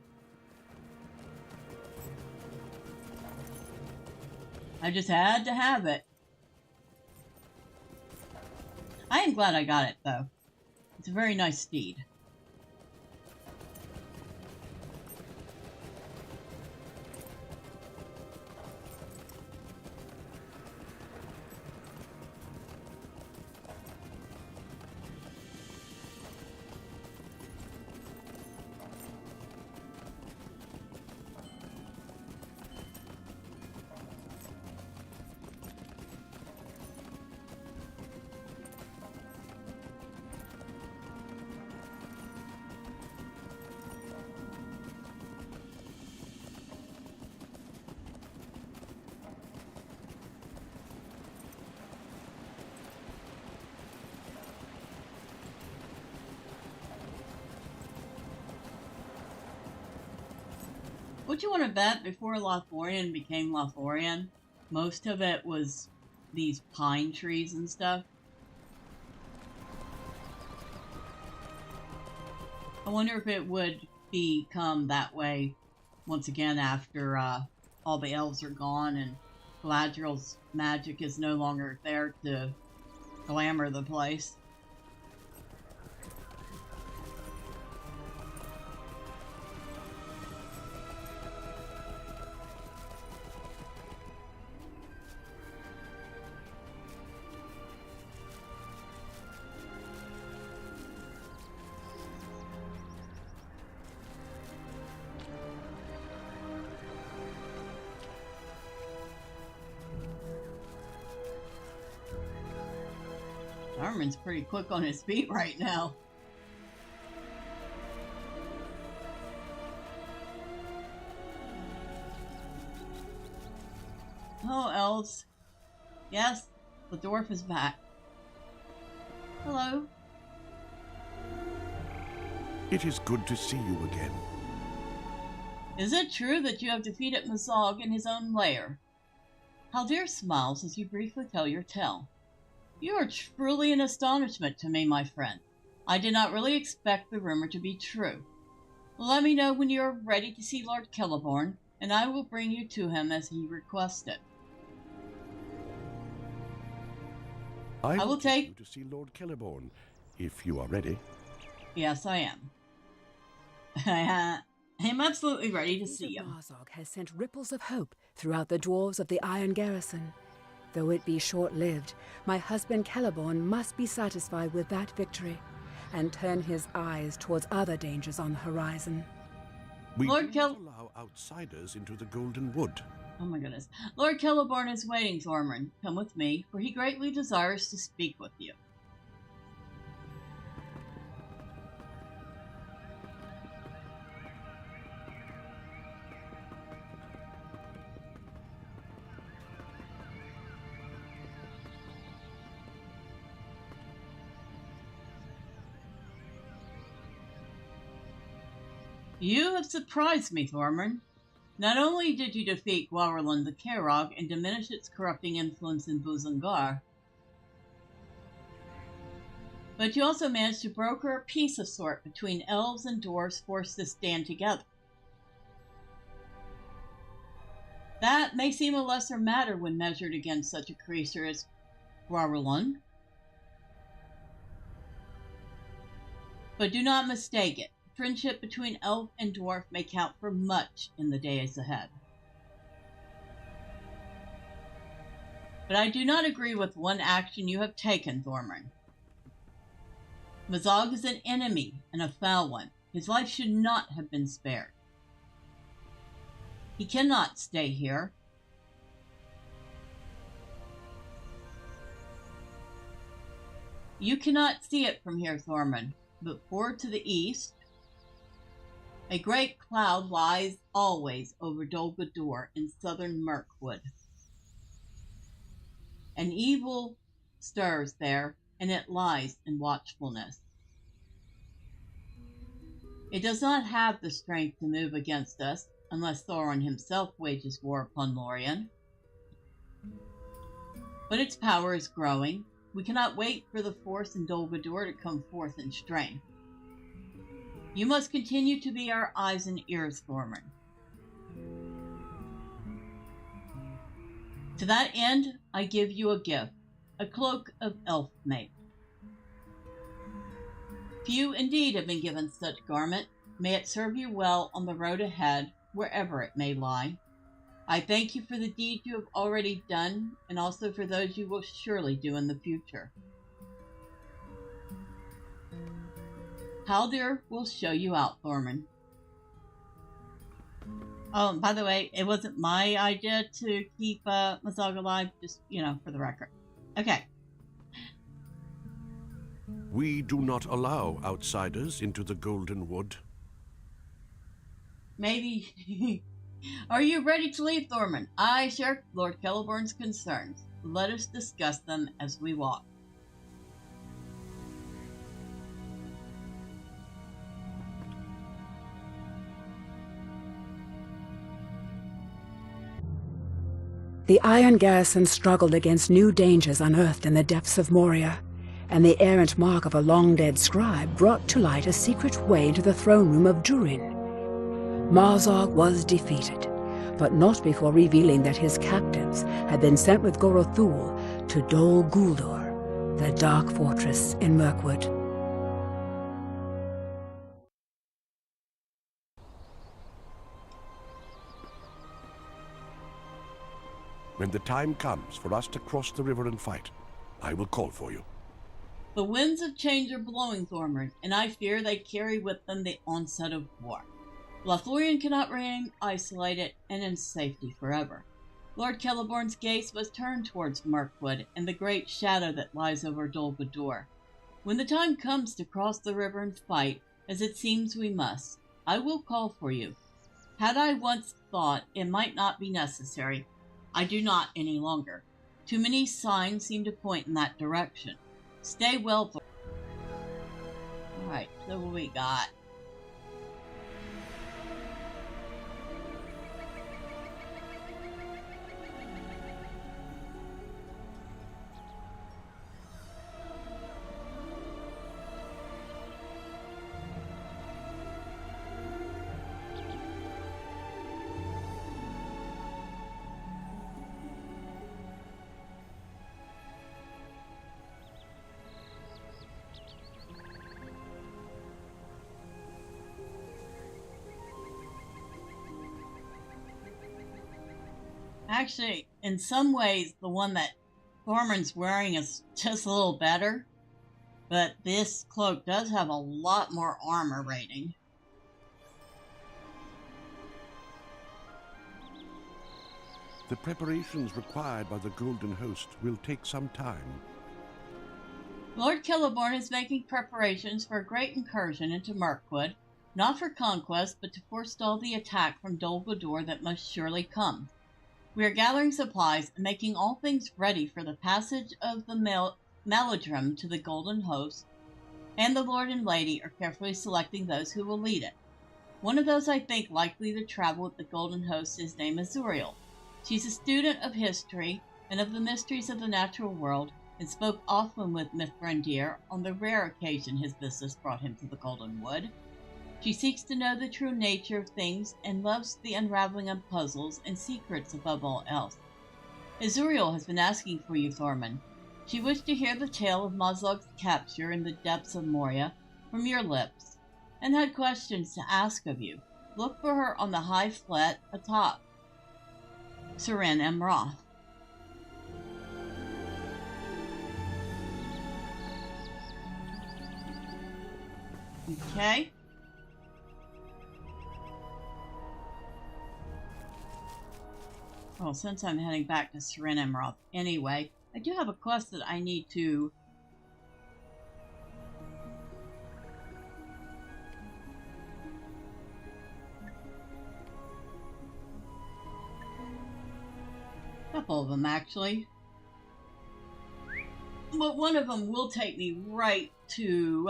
I just had to have it. I am glad I got it, though. It's a very nice steed. Would you want to bet before Lothlorien became Lothlorien, most of it was these pine trees and stuff? I wonder if it would become that way once again after all the elves are gone and Galadriel's magic is no longer there to glamour the place. Thormund's pretty quick on his feet right now. Oh, elves. Yes, the dwarf is back. Hello. It is good to see you again. Is it true that you have defeated Mazog in his own lair? Haldir smiles as you briefly tell your tale. You are truly an astonishment to me, my friend. I did not really expect the rumor to be true. Let me know when you are ready to see Lord Celeborn, and I will bring you to him as he requested. I will take take you to see Lord Celeborn, if you are ready. Yes, I am. I am absolutely ready to see him. Marzog has sent ripples of hope throughout the dwarves of the Iron Garrison. Though it be short-lived, my husband Celeborn must be satisfied with that victory, and turn his eyes towards other dangers on the horizon. We do not allow outsiders into the Golden Wood. Oh my goodness. Lord Celeborn is waiting, Thormurn. Come with me, for he greatly desires to speak with you. You have surprised me, Thormurn. Not only did you defeat Gorothul the Kairog and diminish its corrupting influence in Buzungar, but you also managed to broker a peace of sort between elves and dwarves forced to stand together. That may seem a lesser matter when measured against such a creature as Gorothul, but do not mistake it. Friendship between elf and dwarf may count for much in the days ahead. But I do not agree with one action you have taken, Thormurn. Mazog is an enemy, and a foul one. His life should not have been spared. He cannot stay here. You cannot see it from here, Thormurn, but forward to the east, a great cloud lies always over Dol Guldur in southern Mirkwood. An evil stirs there, and it lies in watchfulness. It does not have the strength to move against us, unless Thorin himself wages war upon Lorien. But its power is growing. We cannot wait for the force in Dol Guldur to come forth in strength. You must continue to be our eyes and ears, Thormurn. To that end, I give you a gift, a cloak of elf make. Few indeed have been given such garment. May it serve you well on the road ahead, wherever it may lie. I thank you for the deeds you have already done, and also for those you will surely do in the future. Haldir will show you out, Thormurn. Oh, and by the way, it wasn't my idea to keep Mazog alive, just, for the record. Okay. We do not allow outsiders into the Golden Wood. Maybe. Are you ready to leave, Thormurn? I share Lord Celeborn's concerns. Let us discuss them as we walk. The Iron Garrison struggled against new dangers unearthed in the depths of Moria, and the errant mark of a long-dead scribe brought to light a secret way into the throne room of Durin. Marzog was defeated, but not before revealing that his captives had been sent with Gorothul to Dol Guldur, the dark fortress in Mirkwood. When the time comes for us to cross the river and fight, I will call for you. The winds of change are blowing, Thormurn, and I fear they carry with them the onset of war. Lothlorien cannot remain isolated and in safety forever. Lord Celeborn's gaze was turned towards Mirkwood and the great shadow that lies over Dol Guldur. When the time comes to cross the river and fight, as it seems we must, I will call for you. Had I once thought it might not be necessary, I do not any longer. Too many signs seem to point in that direction. Stay well, Thormurn. Alright, so what we got? Actually, in some ways, the one that Thormurn's wearing is just a little better. But this cloak does have a lot more armor rating. The preparations required by the Golden Host will take some time. Lord Celeborn is making preparations for a great incursion into Mirkwood, not for conquest, but to forestall the attack from Dol Guldur that must surely come. We are gathering supplies and making all things ready for the passage of the Malodrum to the Golden Host, and the Lord and Lady are carefully selecting those who will lead it. One of those I think likely to travel with the Golden Host is named Azuriel. She's a student of history and of the mysteries of the natural world, and spoke often with Mithrandir on the rare occasion his business brought him to the Golden Wood. She seeks to know the true nature of things and loves the unraveling of puzzles and secrets above all else. Azuriel has been asking for you, Thormund. She wished to hear the tale of Mazog's capture in the depths of Moria from your lips, and had questions to ask of you. Look for her on the high flat atop Surin Emroth. Okay. Well, since I'm heading back to Surin Emroth anyway, I do have a quest that I need to couple of them actually, but one of them will take me right to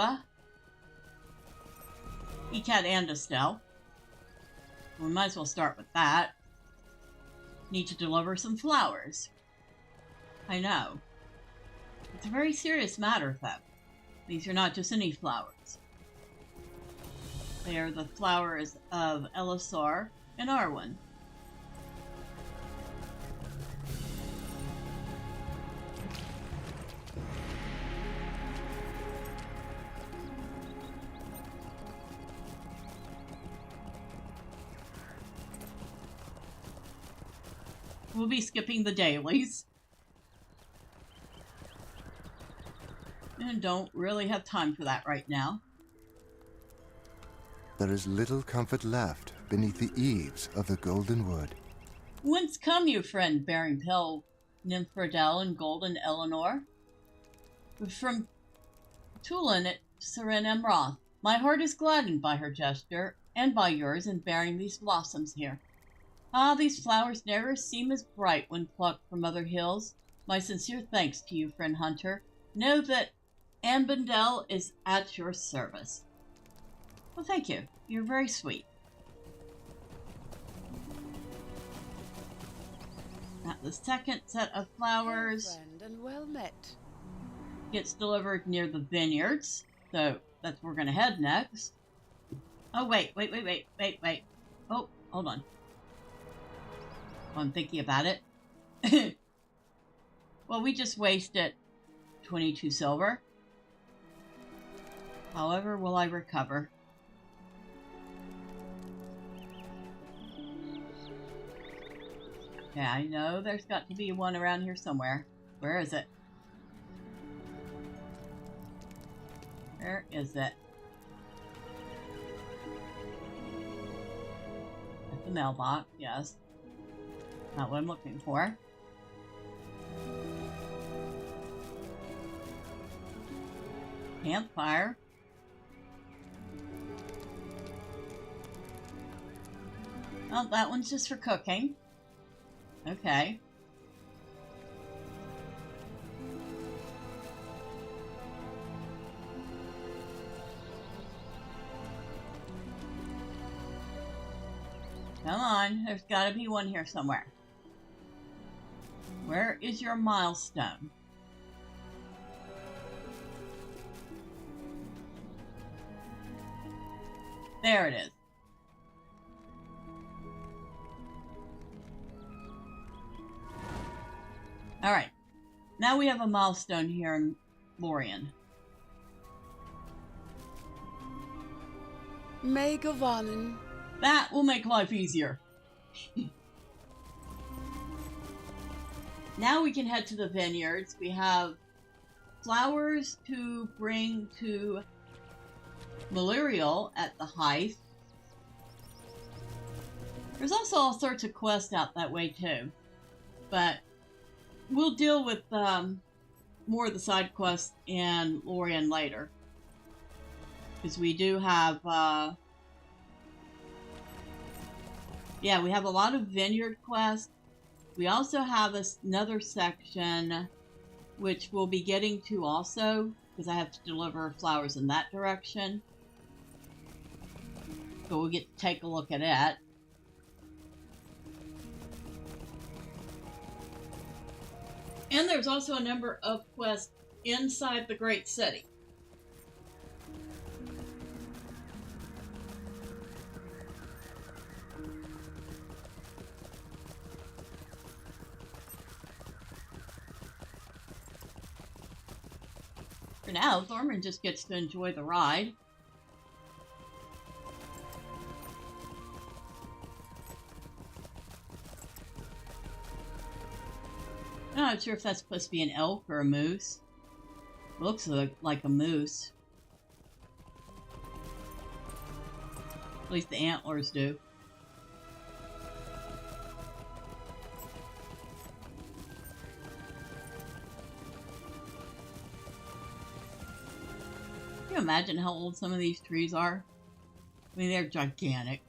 Ekat Andestel. We might as well start with that. Need to deliver some flowers. I know. It's a very serious matter, though. These are not just any flowers. They are the flowers of Elisar and Arwen. We'll be skipping the dailies. And don't really have time for that right now. There is little comfort left beneath the eaves of the Golden Wood. Whence come you, friend, bearing pale Nymphrodel and golden Eleanor? From Tulin at Surin Emroth. My heart is gladdened by her gesture, and by yours in bearing these blossoms here. Ah, these flowers never seem as bright when plucked from other hills. My sincere thanks to you, friend Hunter. Know that Ambendel is at your service. Well, thank you. You're very sweet. Now, the second set of flowers Friend and well met. gets delivered near the vineyards, so that's where we're going to head next. Oh, wait. Oh, hold on. I'm thinking about it. Well, we just wasted 22 silver. However, will I recover? Okay, I know there's got to be one around here somewhere. Where is it? Where is it? At the mailbox, yes. Not what I'm looking for. Campfire. Oh, that one's just for cooking. Okay. Come on, there's got to be one here somewhere. Where is your milestone? There it is. Alright. Now we have a milestone here in Lorien. May Gavanin. That will make life easier. Now we can head to the vineyards. We have flowers to bring to Malurial at the Hearth. There's also all sorts of quests out that way too. But we'll deal with more of the side quests in Lorien later. Because we do have, yeah, we have a lot of vineyard quests. We also have another section which we'll be getting to also, because I have to deliver flowers in that direction. So we'll get to take a look at it. And there's also a number of quests inside the Great City. For now, Thormurn just gets to enjoy the ride. I'm not sure if that's supposed to be an elk or a moose. Looks like a moose. At least the antlers do. Can you imagine how old some of these trees are? I mean, they're gigantic.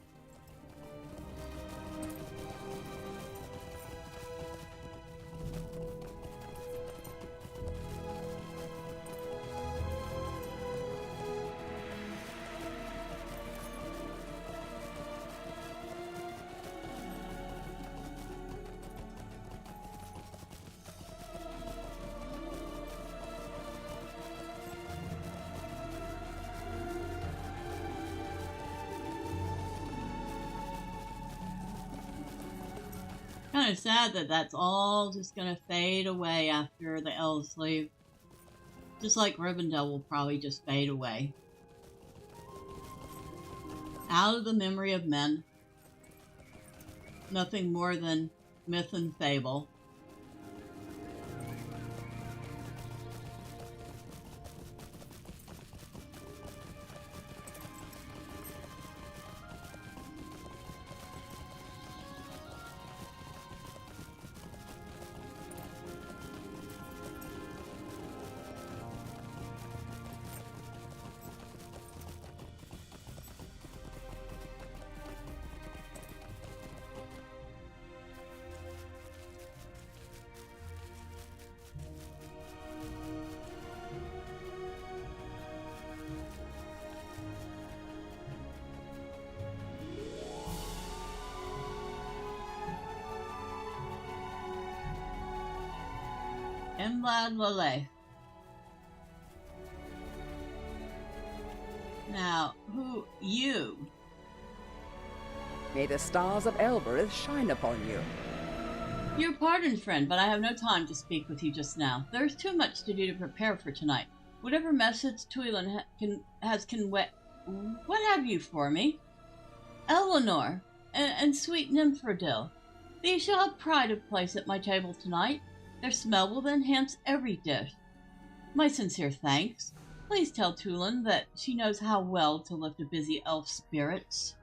Kind of sad that that's all just gonna fade away after the elves leave. Just like Rivendell will probably just fade away. Out of the memory of men. Nothing more than myth and fable. Emlad Lale. Now, who you? May the stars of Elbereth shine upon you. Your pardon, friend, but I have no time to speak with you just now. There is too much to do to prepare for tonight. Whatever message Tuilin what have you for me? Eleanor and sweet Nymphrodil. These shall have pride of place at my table tonight. Their smell will enhance every dish. My sincere thanks. Please tell Tulin that she knows how well to lift a busy elf's spirits.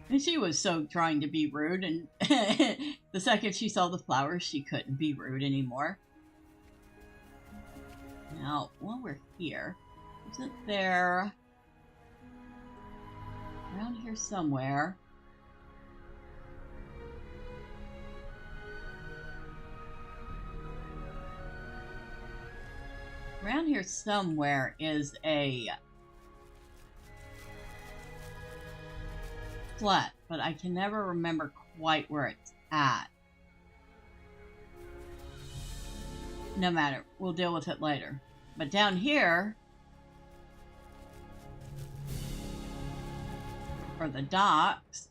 And she was so trying to be rude, and the second she saw the flowers, she couldn't be rude anymore. Now, while we're here, isn't there around here somewhere? Around here somewhere is a flat, but I can never remember quite where it's at. No matter, we'll deal with it later. But down here are the docks.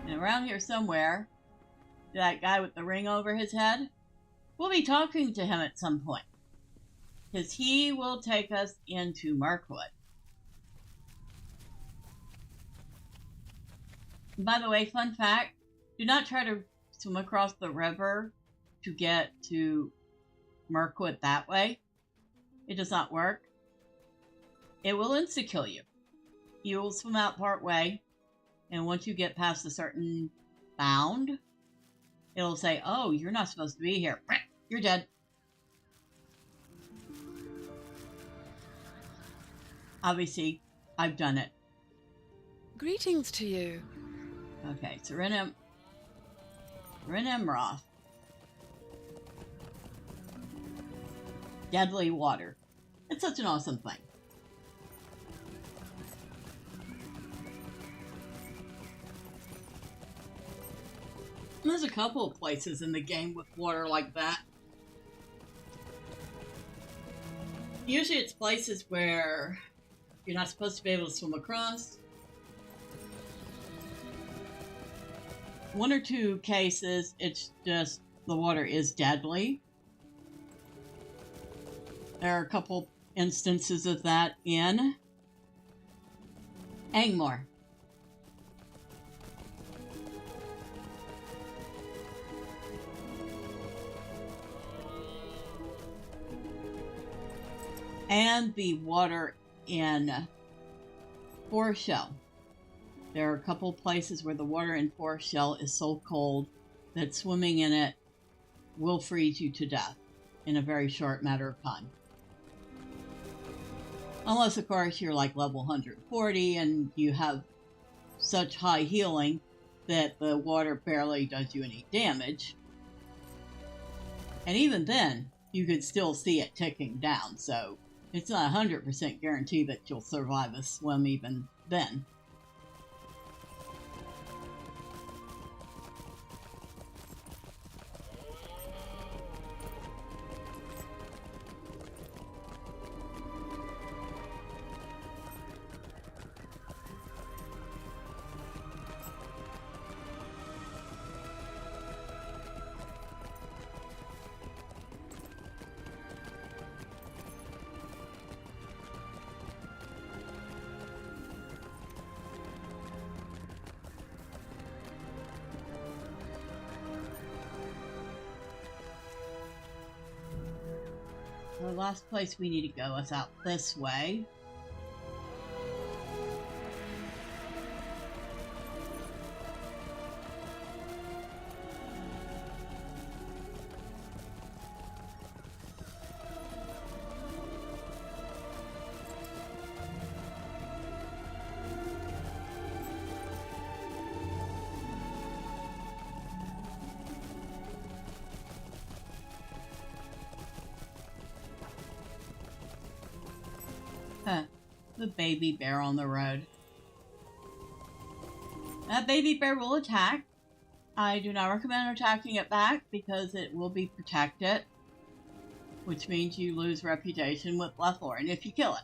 And around here somewhere, that guy with the ring over his head, we'll be talking to him at some point, because he will take us into Mirkwood. By the way, fun fact, do not try to swim across the river to get to Mirkwood that way. It does not work. It will insta-kill you. You will swim out part way, and once you get past a certain bound, it'll say, oh, you're not supposed to be here. You're dead. Obviously, I've done it. Greetings to you. Okay, so we're in Emroth. Deadly water. It's such an awesome thing. There's a couple of places in the game with water like that. Usually it's places where you're not supposed to be able to swim across. One or two cases, it's just the water is deadly. There are a couple instances of that in Angmar. And the water in Forest Shell. There are a couple places where the water in Forest Shell is so cold that swimming in it will freeze you to death in a very short matter of time. Unless, of course, you're like level 140 and you have such high healing that the water barely does you any damage. And even then, you could still see it ticking down, so it's not 100% guaranteed that you'll survive a swim even then. The last place we need to go is out this way. The baby bear on the road. That baby bear will attack. I do not recommend attacking it back because it will be protected, which means you lose reputation with Lothlorien if you kill it.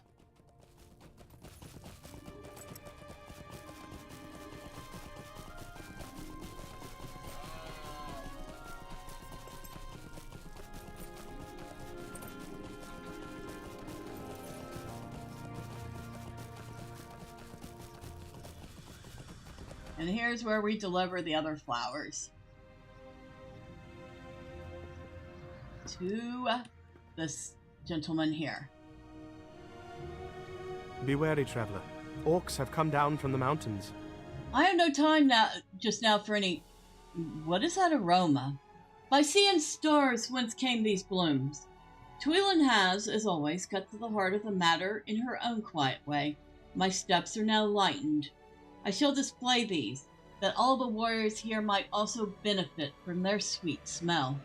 And here's where we deliver the other flowers to this gentleman here. Be wary, traveler. Orcs have come down from the mountains. I have no time just now for any... What is that aroma? By sea and stars, whence came these blooms? Twilin has, as always, cut to the heart of the matter in her own quiet way. My steps are now lightened. I shall display these, that all the warriors here might also benefit from their sweet smell.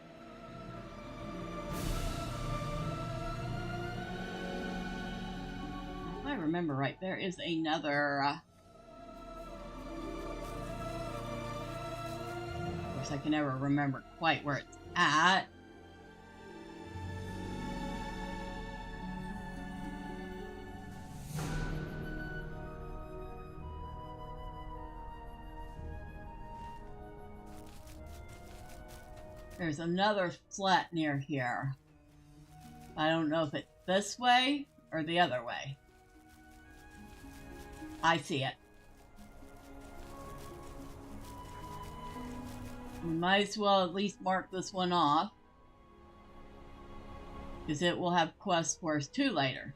If I remember right, there is another... Of course, I can never remember quite where it's at. There's another flat near here. I don't know if it's this way or the other way. I see it. We might as well at least mark this one off, because it will have quests for us too later.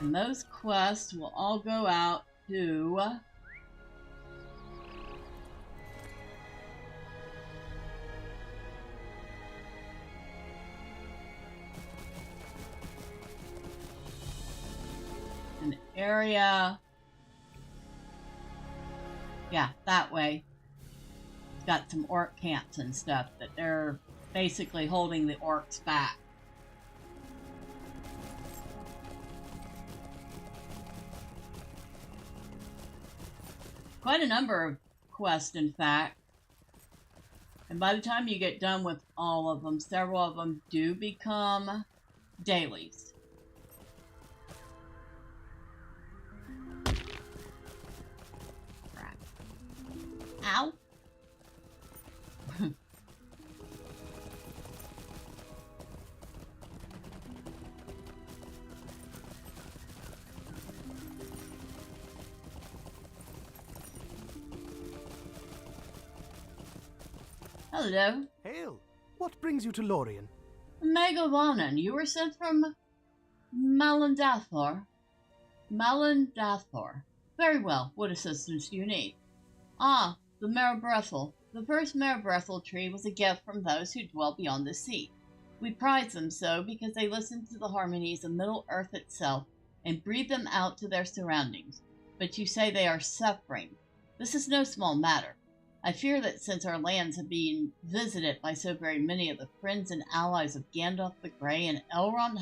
And those quests will all go out to an area. Yeah, that way. It's got some orc camps and stuff that they're basically holding the orcs back. Quite a number of quests, in fact. And by the time you get done with all of them, several of them do become dailies. Crap. Ow! Hello. Hail! What brings you to Lorien? Megavonen, you were sent from Malandathor. Malandathor. Very well. What assistance do you need? Ah, the Marabrethel. The first Marabrethel tree was a gift from those who dwell beyond the sea. We prize them so because they listen to the harmonies of Middle-earth itself and breathe them out to their surroundings. But you say they are suffering. This is no small matter. I fear that since our lands have been visited by so very many of the friends and allies of Gandalf the Grey and Elrond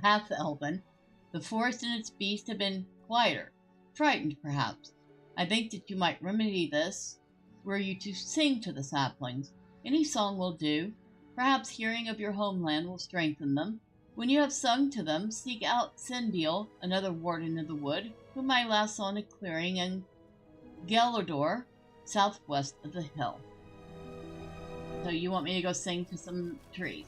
Half-Elven, the forest and its beasts have been quieter, frightened perhaps. I think that you might remedy this were you to sing to the saplings. Any song will do. Perhaps hearing of your homeland will strengthen them. When you have sung to them, seek out Sindil, another warden of the wood, whom I last saw in a clearing in Gellador, southwest of the hill. So you want me to go sing to some trees?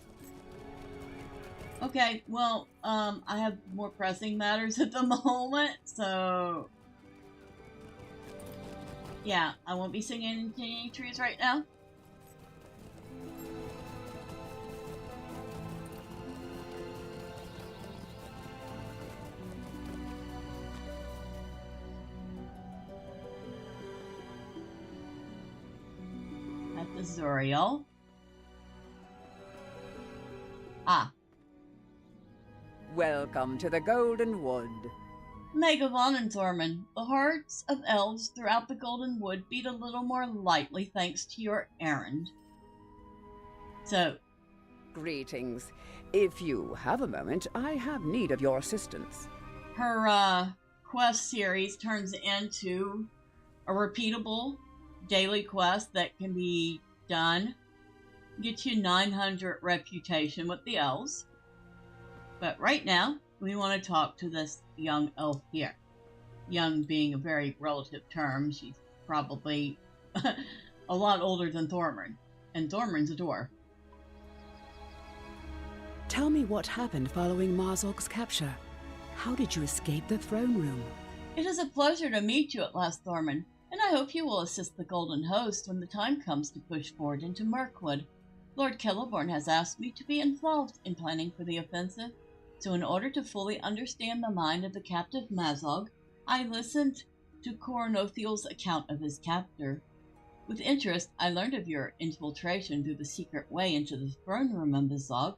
Okay, well, I have more pressing matters at the moment, so yeah, I won't be singing to any trees right now. At the Zoriel. Ah. Welcome to the Golden Wood. Megavon and Thormurn, the hearts of elves throughout the Golden Wood beat a little more lightly thanks to your errand. So, Greetings. If you have a moment, I have need of your assistance. her quest series turns into a repeatable daily quest that can be done. Get you 900 reputation with the elves. But right now, we want to talk to this young elf here. Young being a very relative term. She's probably a lot older than Thormurn. And Thormurn's a dwarf. Tell me what happened following Marzog's capture. How did you escape the throne room? It is a pleasure to meet you at last, Thormurn, and I hope you will assist the Golden Host when the time comes to push forward into Mirkwood. Lord Celeborn has asked me to be involved in planning for the offensive, so in order to fully understand the mind of the captive Mazog, I listened to Gorothul's account of his captor. With interest, I learned of your infiltration through the secret way into the throne room of Mazog,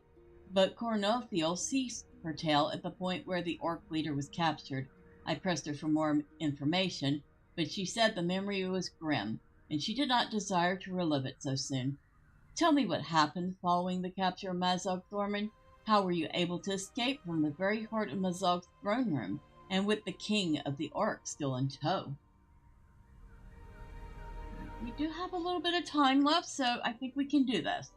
but Gorothul ceased her tale at the point where the orc leader was captured. I pressed her for more information, but she said the memory was grim, and she did not desire to relive it so soon. Tell me what happened following the capture of Mazog, Thormurn. How were you able to escape from the very heart of Mazog's throne room, and with the king of the orcs still in tow? We do have a little bit of time left, so I think we can do this.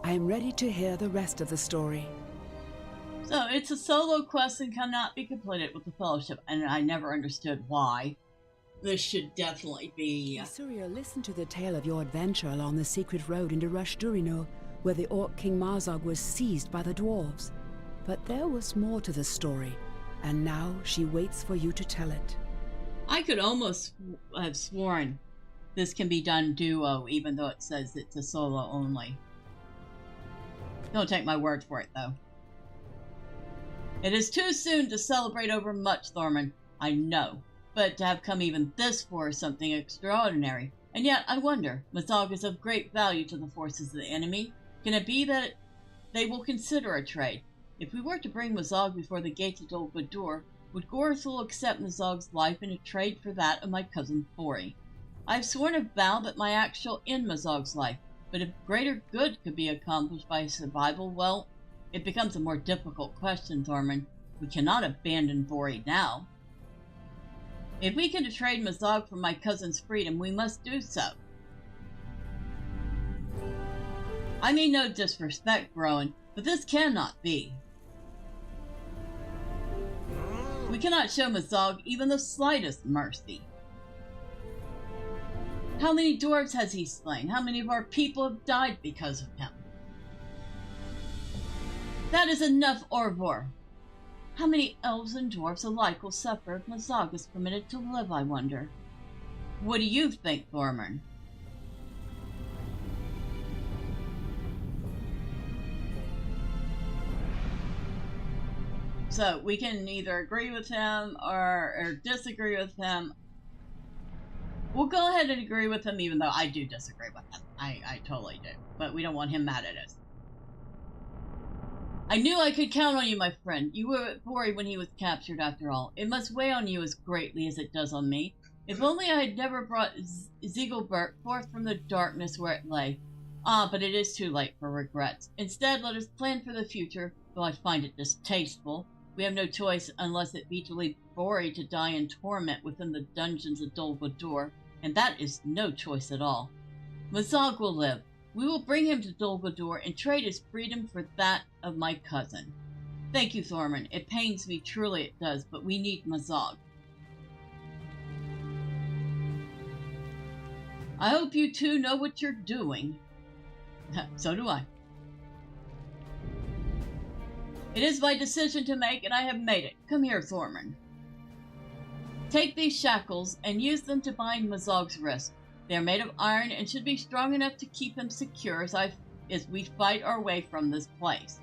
I am ready to hear the rest of the story. So So, it's a solo quest and cannot be completed with the Fellowship, and I never understood why. This should definitely be... Surya listened to the tale of your adventure along the secret road into Rush-Durinur, where the Orc King Marzog was seized by the dwarves. But there was more to the story, and now she waits for you to tell it. I could almost have sworn this can be done duo, even though it says it's a solo only. Don't take my word for it, though. It is too soon to celebrate over much, Thormurn, I know. But to have come even this far is something extraordinary. And yet, I wonder, Mazog is of great value to the forces of the enemy. Can it be that they will consider a trade? If we were to bring Mazog before the gates of Dol Guldur, would Gorothul accept Mazog's life in a trade for that of my cousin Bori? I have sworn a vow that my act shall end Mazog's life, but if greater good could be accomplished by his survival, well, it becomes a more difficult question, Thormurn. We cannot abandon Bori now. If we can trade Mazog for my cousin's freedom, we must do so. I mean no disrespect, Rowan, but this cannot be. We cannot show Mazog even the slightest mercy. How many dwarves has he slain? How many of our people have died because of him? That is enough, Orvor. How many elves and dwarves alike will suffer if Mazog is permitted to live, I wonder? What do you think, Thormurn? So, we can either agree with him or disagree with him. We'll go ahead and agree with him, even though I do disagree with him. I totally do. But we don't want him mad at us. I knew I could count on you, my friend. You were at Bori when he was captured, after all. It must weigh on you as greatly as it does on me. If only I had never brought Ziegelbert forth from the darkness where it lay. Ah, but it is too late for regrets. Instead, let us plan for the future, though I find it distasteful. We have no choice unless it be to leave Bori to die in torment within the dungeons of Dol Guldur, and that is no choice at all. Mazog will live. We will bring him to Dol Guldur and trade his freedom for that of my cousin. Thank you, Thormurn. It pains me, truly it does, but we need Mazog. I hope you two know what you're doing. So do I. It is my decision to make, and I have made it. Come here, Thormurn. Take these shackles and use them to bind Mazog's wrist. They are made of iron and should be strong enough to keep him secure as we fight our way from this place.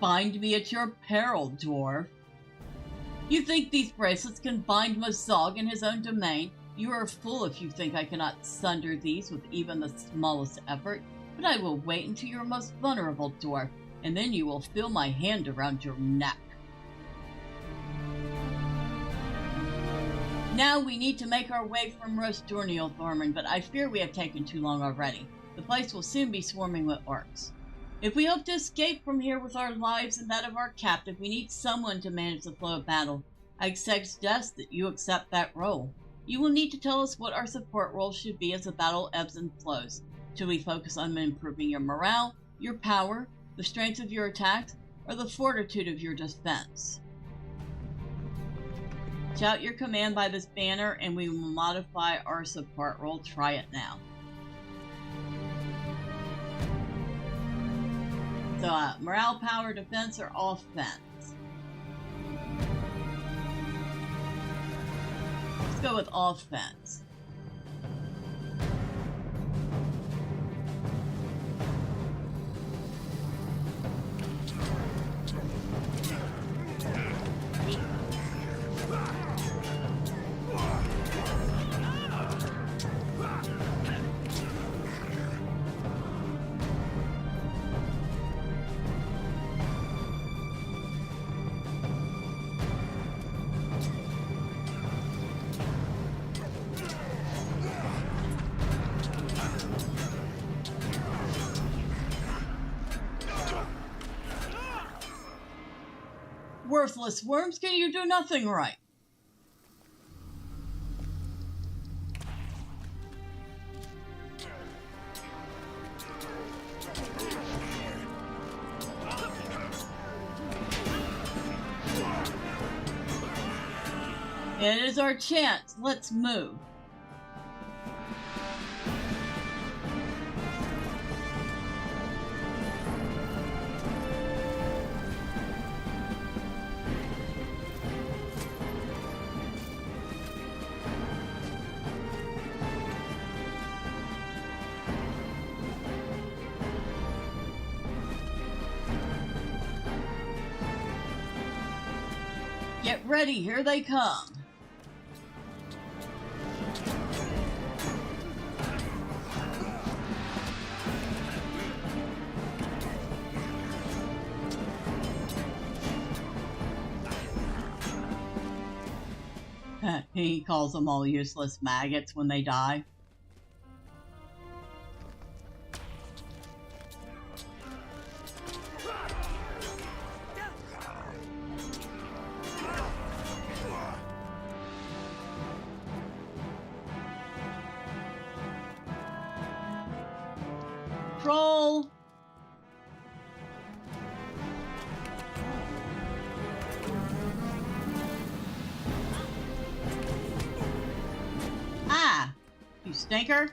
Bind me at your peril, dwarf. You think these bracelets can bind Mazog in his own domain? You are a fool if you think I cannot sunder these with even the smallest effort. But I will wait until you are most vulnerable, dwarf, and then you will feel my hand around your neck. Now we need to make our way from Rush-Durinur, Thormurn, but I fear we have taken too long already. The place will soon be swarming with orcs. If we hope to escape from here with our lives and that of our captive, we need someone to manage the flow of battle. I suggest that you accept that role. You will need to tell us what our support role should be as the battle ebbs and flows. Should we focus on improving your morale, your power, the strength of your attacks, or the fortitude of your defense? Shout your command by this banner and we will modify our support role. Try it now. So, morale, power, defense, or offense? Let's go with offense. Worthless worms, can you do nothing right? It is our chance. Let's move. Get ready, here they come. He calls them all useless maggots when they die. Troll! Ah! You stinker!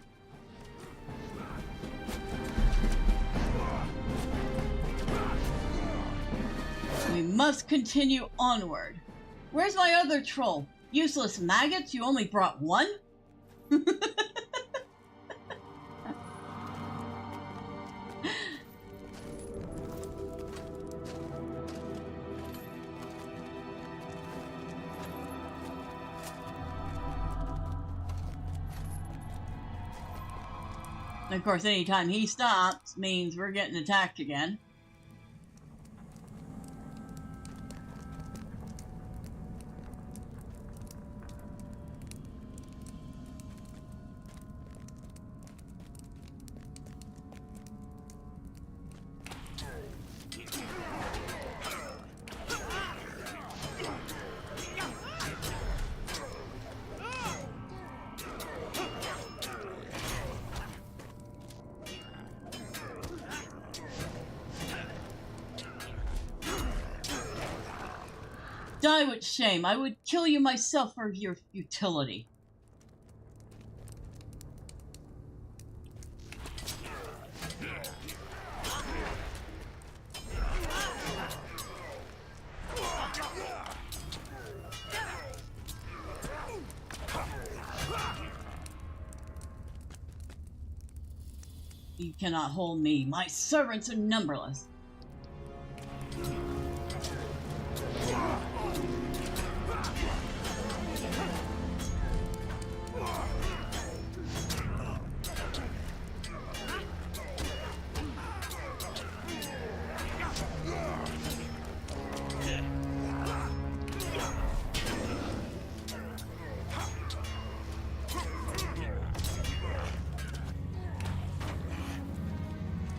We must continue onward. Where's my other troll? Useless maggots, you only brought one? And of course, anytime he stops means we're getting attacked again. Die with shame. I would kill you myself for your futility. You cannot hold me. My servants are numberless.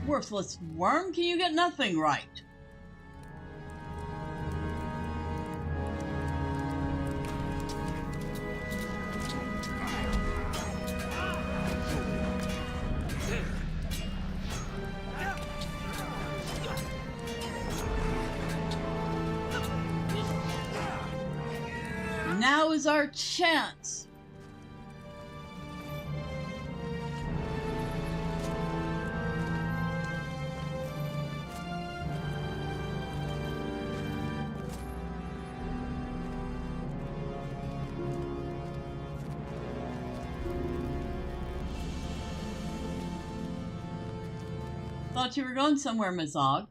Worthless worm, can you get nothing right? Now is our chance. Thought you were going somewhere, Mazog.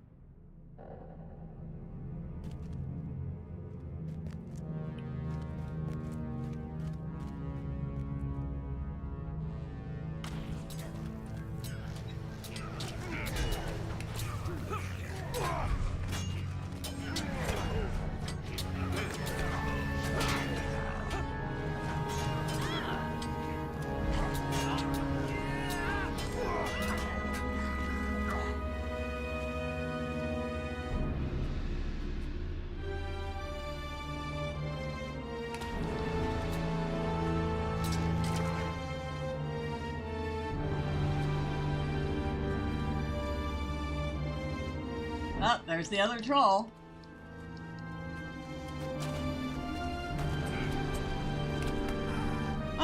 Oh, there's the other troll.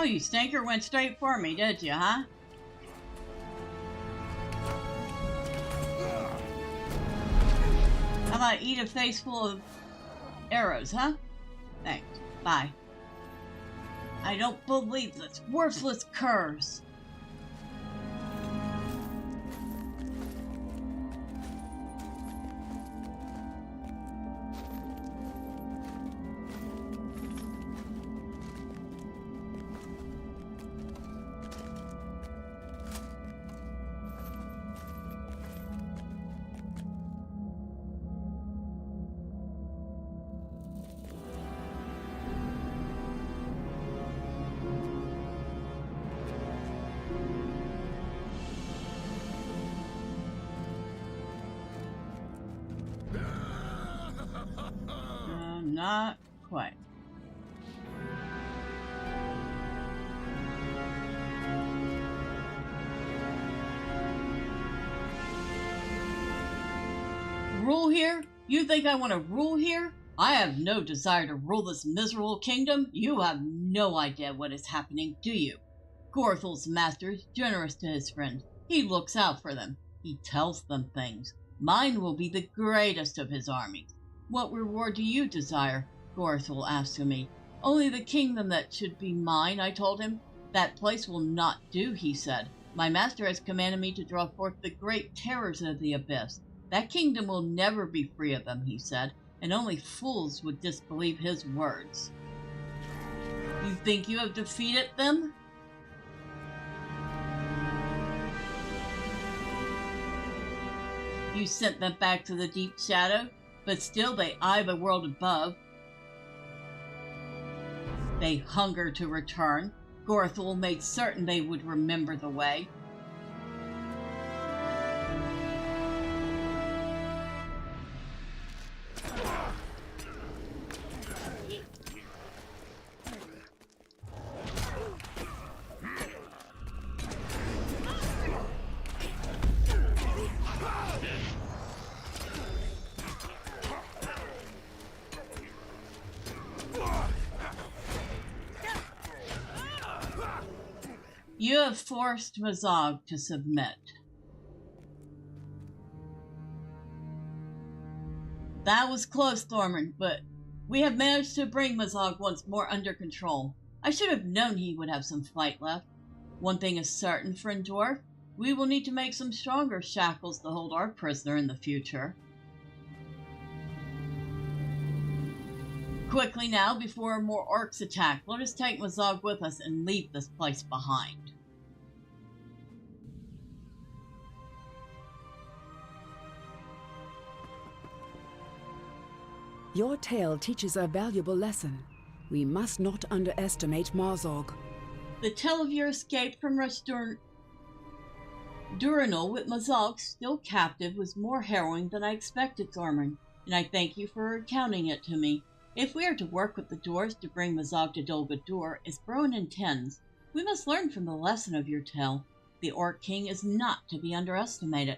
Oh, you stinker went straight for me, did you, huh? How about eat a face full of arrows, huh? Thanks. Bye. I don't believe this worthless curse. Not quite. Rule here? You think I want to rule here? I have no desire to rule this miserable kingdom. You have no idea what is happening, do you? Gorothul's master is generous to his friends. He looks out for them. He tells them things. Mine will be the greatest of his armies. What reward do you desire? Gorothul asked of me. Only the kingdom that should be mine, I told him. That place will not do, he said. My master has commanded me to draw forth the great terrors of the abyss. That kingdom will never be free of them, he said, and only fools would disbelieve his words. You think you have defeated them? You sent them back to the deep shadow? But still they eye the world above. They hunger to return. Gorothul made certain they would remember the way. You have forced Mazog to submit. That was close, Thormurn, but we have managed to bring Mazog once more under control. I should have known he would have some fight left. One thing is certain, friend dwarf. We will need to make some stronger shackles to hold our prisoner in the future. Quickly now, before more orcs attack, let us take Mazog with us and leave this place behind. Your tale teaches a valuable lesson. We must not underestimate Marzog. The tale of your escape from Durinal with Mazog still captive was more harrowing than I expected, Thormurn, and I thank you for recounting it to me. If we are to work with the dwarves to bring Mazog to Dol Guldur, as Broen intends, we must learn from the lesson of your tale. The Orc King is not to be underestimated.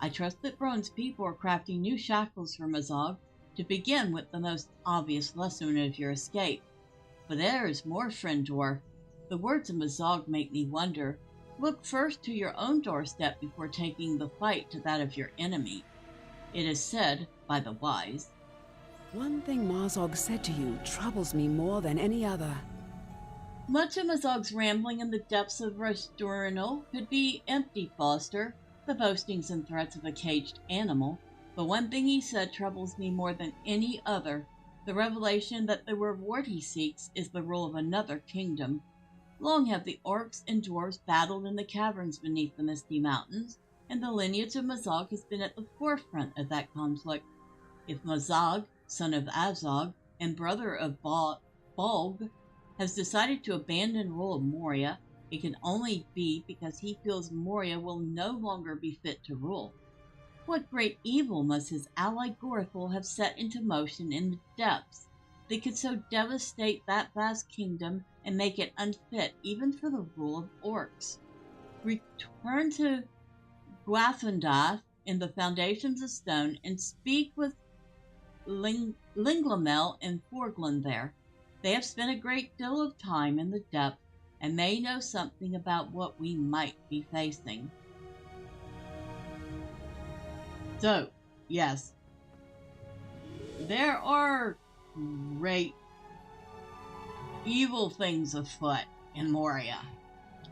I trust that Broen's people are crafting new shackles for Mazog, to begin with the most obvious lesson of your escape. But there is more, friend dwarf. The words of Mazog make me wonder. Look first to your own doorstep before taking the fight to that of your enemy. It is said, by the wise, one thing Marzog said to you troubles me more than any other. Much of Mazog's rambling in the depths of Durinal could be empty, Foster, the boastings and threats of a caged animal. But one thing he said troubles me more than any other, the revelation that the reward he seeks is the rule of another kingdom. Long have the orcs and dwarves battled in the caverns beneath the misty mountains, and the lineage of Mazog has been at the forefront of that conflict. If Mazog, son of Azog, and brother of Bolg, has decided to abandon rule of Moria, it can only be because he feels Moria will no longer be fit to rule. What great evil must his ally Gorothul have set into motion in the depths that could so devastate that vast kingdom and make it unfit even for the rule of orcs? Return to Gwathundath in the Foundations of Stone and speak with Linglamel and Forgland there. They have spent a great deal of time in the depths and may know something about what we might be facing. So, yes, there are great evil things afoot in Moria.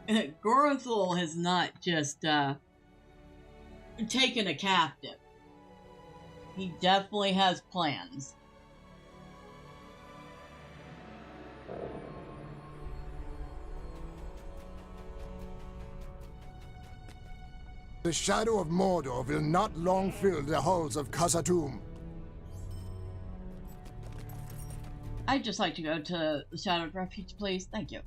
Gorothul has not just taken a captive. He definitely has plans. The shadow of Mordor will not long fill the halls of Khazad-dum. I'd just like to go to the Shadowed Refuge, please. Thank you.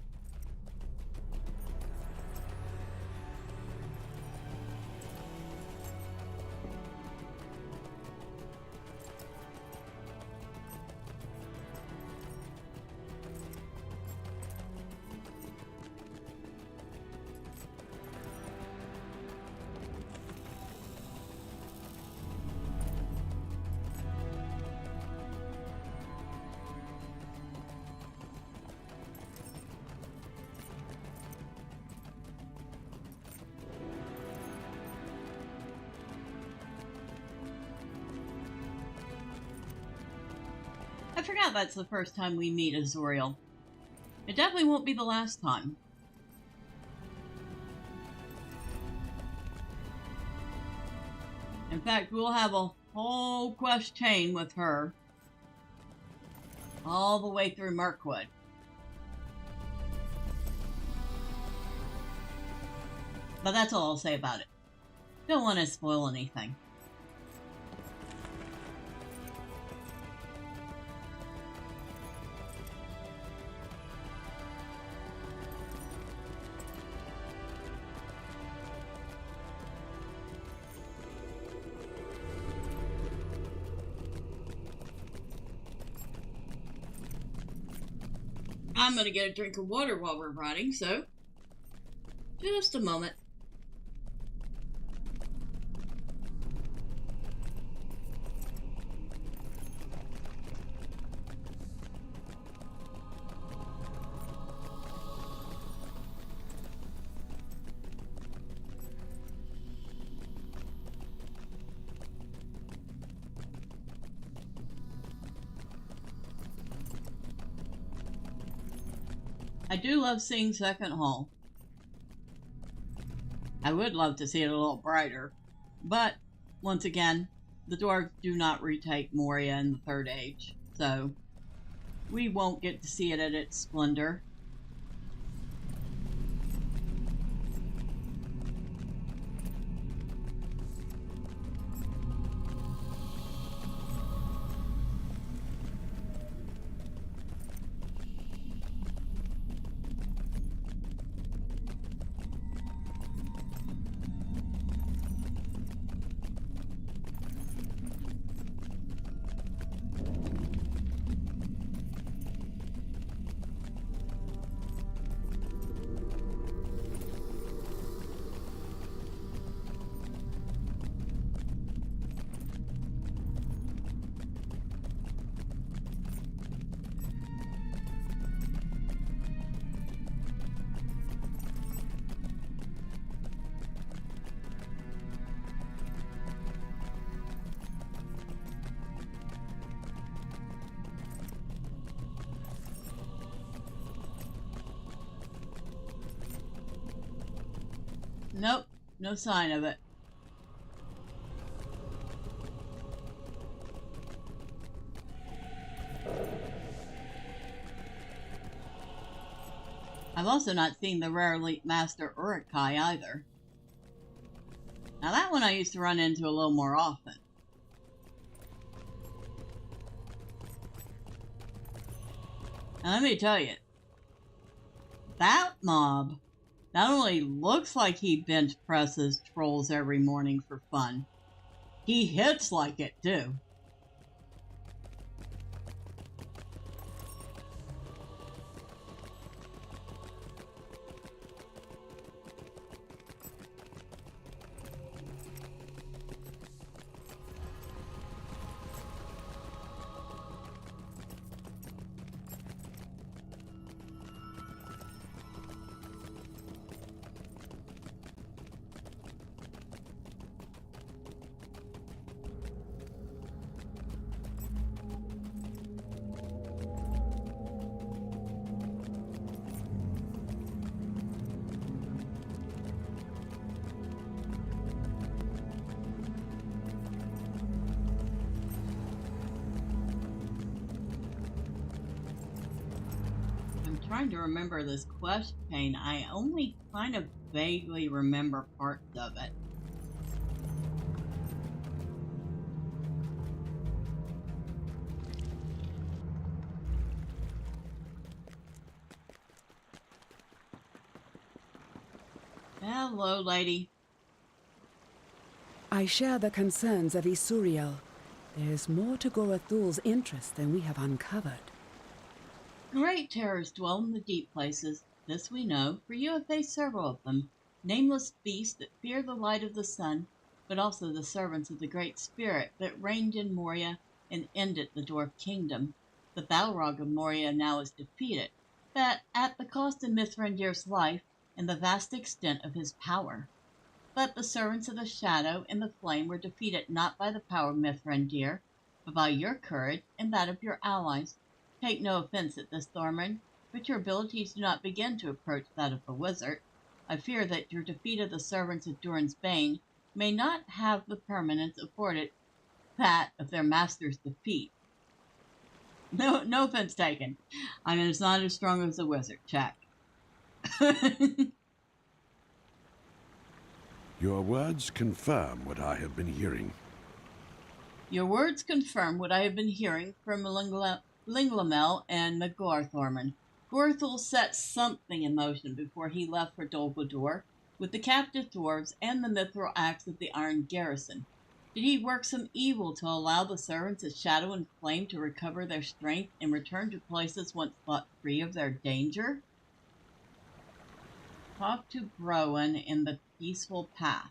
I forgot that's the first time we meet Azoriel. It definitely won't be the last time. In fact, we'll have a whole quest chain with her all the way through Mirkwood. But that's all I'll say about it. Don't want to spoil anything. I'm going to get a drink of water while we're riding, so just a moment. I do love seeing Second Hall. I would love to see it a little brighter, but once again, the dwarves do not retake Moria in the Third Age, so we won't get to see it at its splendor. Nope, no sign of it. I've also not seen the rare elite master Uruk-hai either. Now that one I used to run into a little more often. And let me tell you, that mob not only looks like he bench presses trolls every morning for fun, he hits like it too. trying to remember this quest pane. I only kind of vaguely remember parts of it. Hello, lady. I share the concerns of Isuriel. There is more to Gorothul's interest than we have uncovered. Great terrors dwell in the deep places. This we know, for you have faced several of them. Nameless beasts that fear the light of the sun, but also the servants of the Great Spirit that reigned in Moria and ended the Dwarf Kingdom. The Balrog of Moria now is defeated, but at the cost of Mithrandir's life and the vast extent of his power. But the servants of the Shadow and the Flame were defeated not by the power of Mithrandir, but by your courage and that of your allies. Take no offense at this, Thormurn, but your abilities do not begin to approach that of the wizard. I fear that your defeat of the servants of Durin's Bane may not have the permanence afforded that of their master's defeat. No offense taken. I mean, it's not as strong as a wizard. Check. Your words confirm what I have been hearing. Your words confirm what I have been hearing from Linglamel and Magor, Thormurn. Gorothul set something in motion before he left for Dol Guldur with the captive dwarves and the mithril axe of the Iron Garrison. Did he work some evil to allow the servants of Shadow and Flame to recover their strength and return to places once thought free of their danger? Talk to Browen in the Peaceful Path.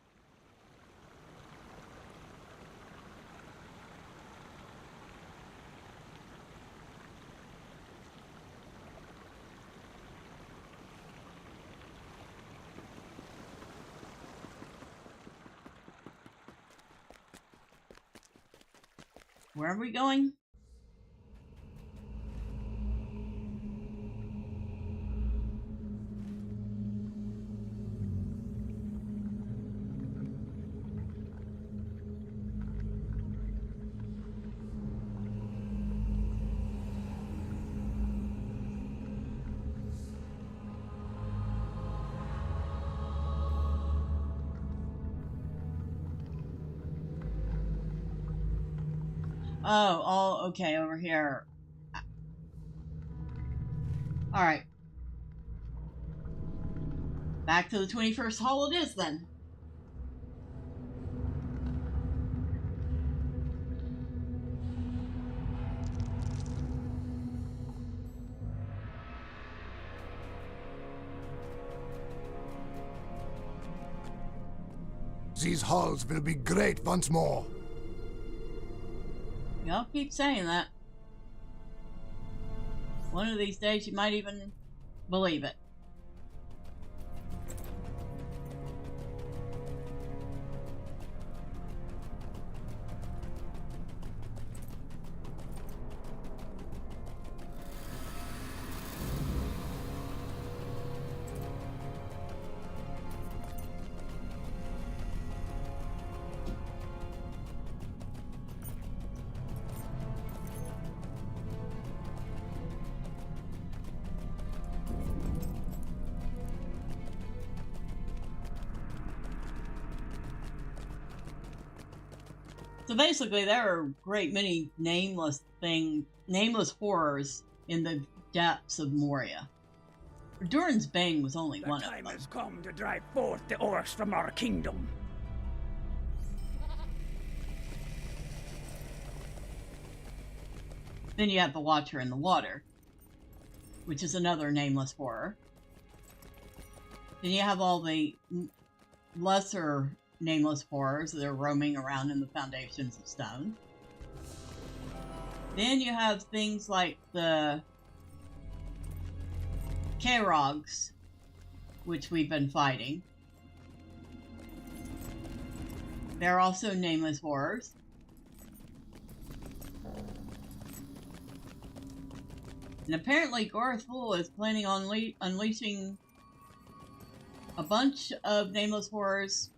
Where are we going? Oh, okay, over here. Alright. Back to the 21st hall it is, then. These halls will be great once more. Y'all keep saying that. One of these days you might even believe it. So basically, there are a great many nameless horrors in the depths of Moria. Durin's Bane was only one of them. The time has come to drive forth the orcs from our kingdom. Then you have the Watcher in the Water, which is another nameless horror. Then you have all the lesser nameless horrors that are roaming around in the foundations of stone. Then you have things like the Kairogs, which we've been fighting. They're also nameless horrors. And apparently Gorothul is planning on unleashing a bunch of nameless horrors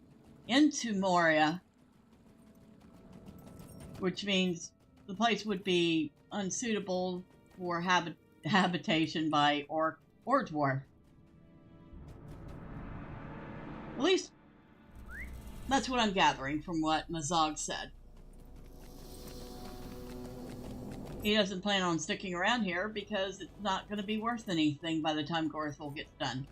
into Moria, which means the place would be unsuitable for habitation by orc or dwarf. At least, that's what I'm gathering from what Mazog said. He doesn't plan on sticking around here because it's not going to be worth anything by the time Gorothul gets done.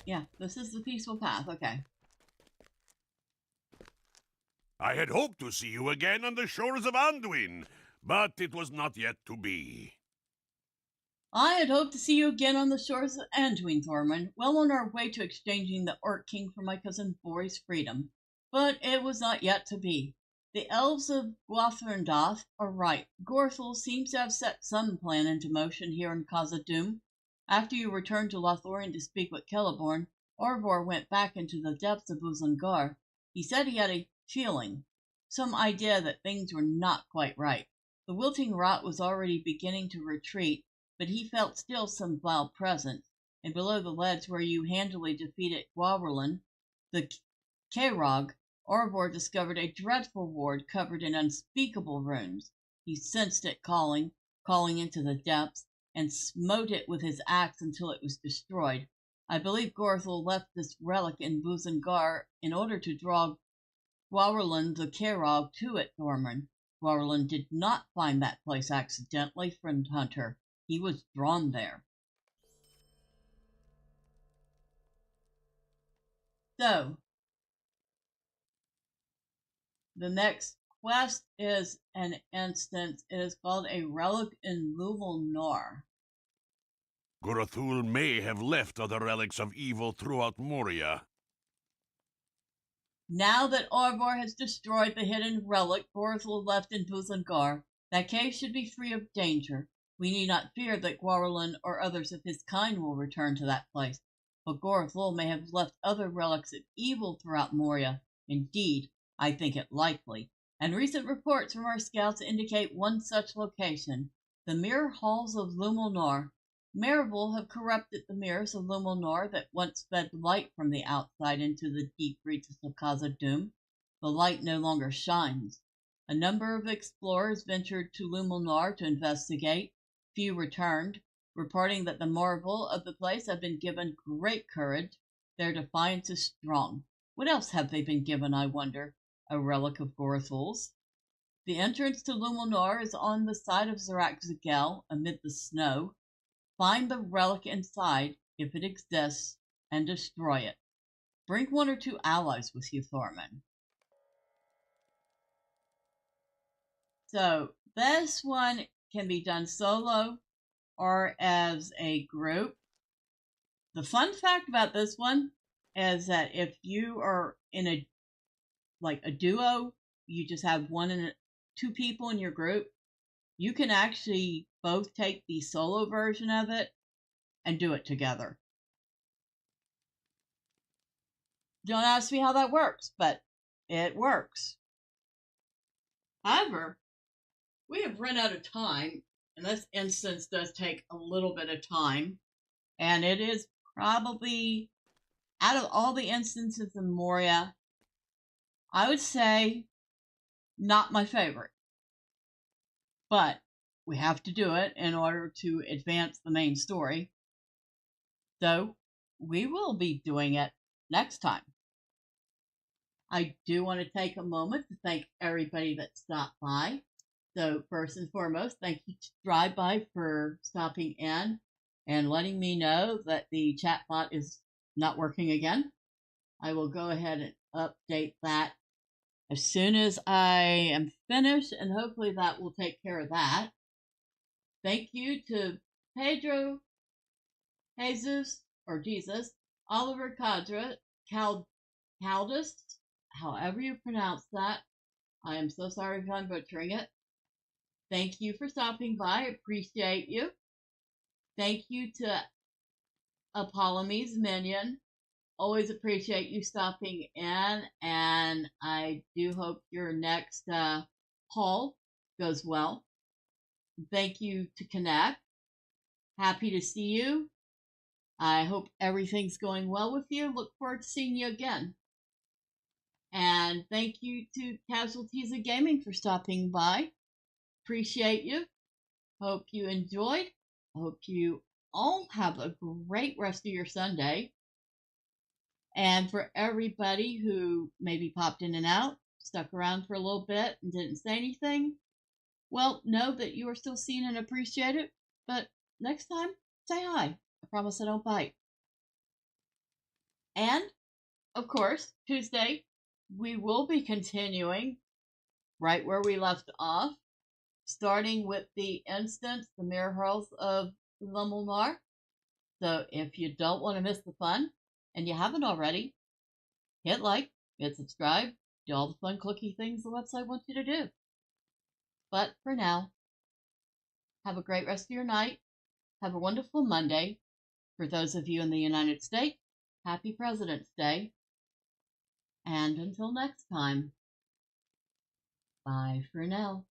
Yeah, this is the peaceful path, okay. I had hoped to see you again on the shores of Anduin, but it was not yet to be. I had hoped to see you again on the shores of Anduin, Thormurn, well on our way to exchanging the Orc King for my cousin Bori's freedom. But it was not yet to be. The Elves of Gwathrendoth are right. Gorothul seems to have set some plan into motion here in Khazad-dum. After you returned to Lothlorien to speak with Celeborn, Orvor went back into the depths of Uzungar. He said he had a feeling, some idea that things were not quite right. The wilting rot was already beginning to retreat, but he felt still some vile presence, and below the ledge where you handily defeated Gwawerlin, the Kairog, Orvor discovered a dreadful ward covered in unspeakable runes. He sensed it calling into the depths, and smote it with his axe until it was destroyed. I believe Gorothul left this relic in Buzungar in order to draw Gwawerlin the Kairog to it, Thormurn. Gwawerlin did not find that place accidentally, friend Hunter. He was drawn there. So, the next quest is an instance. It is called a relic in Lumelnor. Gorothul may have left other relics of evil throughout Moria. Now that Orvor has destroyed the hidden relic Gorothul left in Buzungar, that cave should be free of danger. We need not fear that Gwawerlin or others of his kind will return to that place, but Gorothul may have left other relics of evil throughout Moria. Indeed, I think it likely, and recent reports from our scouts indicate one such location, the mirror halls of Lumelnor. Marvel have corrupted the mirrors of Lumelnor that once fed light from the outside into the deep reaches of Khazad-dum. The light no longer shines. A number of explorers ventured to Lumelnor to investigate. Few returned, reporting that the marvel of the place had been given great courage. Their defiance is strong. What else have they been given, I wonder? A relic of Gorothul's? The entrance to Lumelnor is on the side of Zarak Zagel, amid the snow. Find the relic inside, if it exists, and destroy it. Bring one or two allies with you, Thormurn. So, this one can be done solo or as a group. The fun fact about this one is that if you are in a duo, you just have two people in your group, you can actually both take the solo version of it and do it together. Don't ask me how that works, but it works. However, we have run out of time, and this instance does take a little bit of time, and it is probably, out of all the instances in Moria, I would say not my favorite. But we have to do it in order to advance the main story. So we will be doing it next time. I do want to take a moment to thank everybody that stopped by. So first and foremost, thank you to Drive-By for stopping in and letting me know that the chatbot is not working again. I will go ahead and update that as soon as I am finished, and hopefully that will take care of that. Thank you to Pedro, Jesus, Oliver Cadra, Caldus, however you pronounce that. I am so sorry if I'm butchering it. Thank you for stopping by. I appreciate you. Thank you to Apollome's Minion always appreciate you stopping in, and I do hope your next haul goes well. Thank you to Connect. Happy to see you. I hope everything's going well with you. Look forward to seeing you again. And thank you to Casualties of Gaming for stopping by. Appreciate you. Hope you enjoyed. Hope you all have a great rest of your Sunday. And for everybody who maybe popped in and out, stuck around for a little bit and didn't say anything, well, know that you are still seen and appreciated. But next time, say hi. I promise I don't bite. And, of course, Tuesday, we will be continuing right where we left off, starting with the instance, the Mirror Hurls of Lumulnar. So if you don't want to miss the fun, and you haven't already, hit like, hit subscribe, do all the fun clicky things the website wants you to do. But for now, have a great rest of your night. Have a wonderful Monday. For those of you in the United States, happy President's Day. And until next time, bye for now.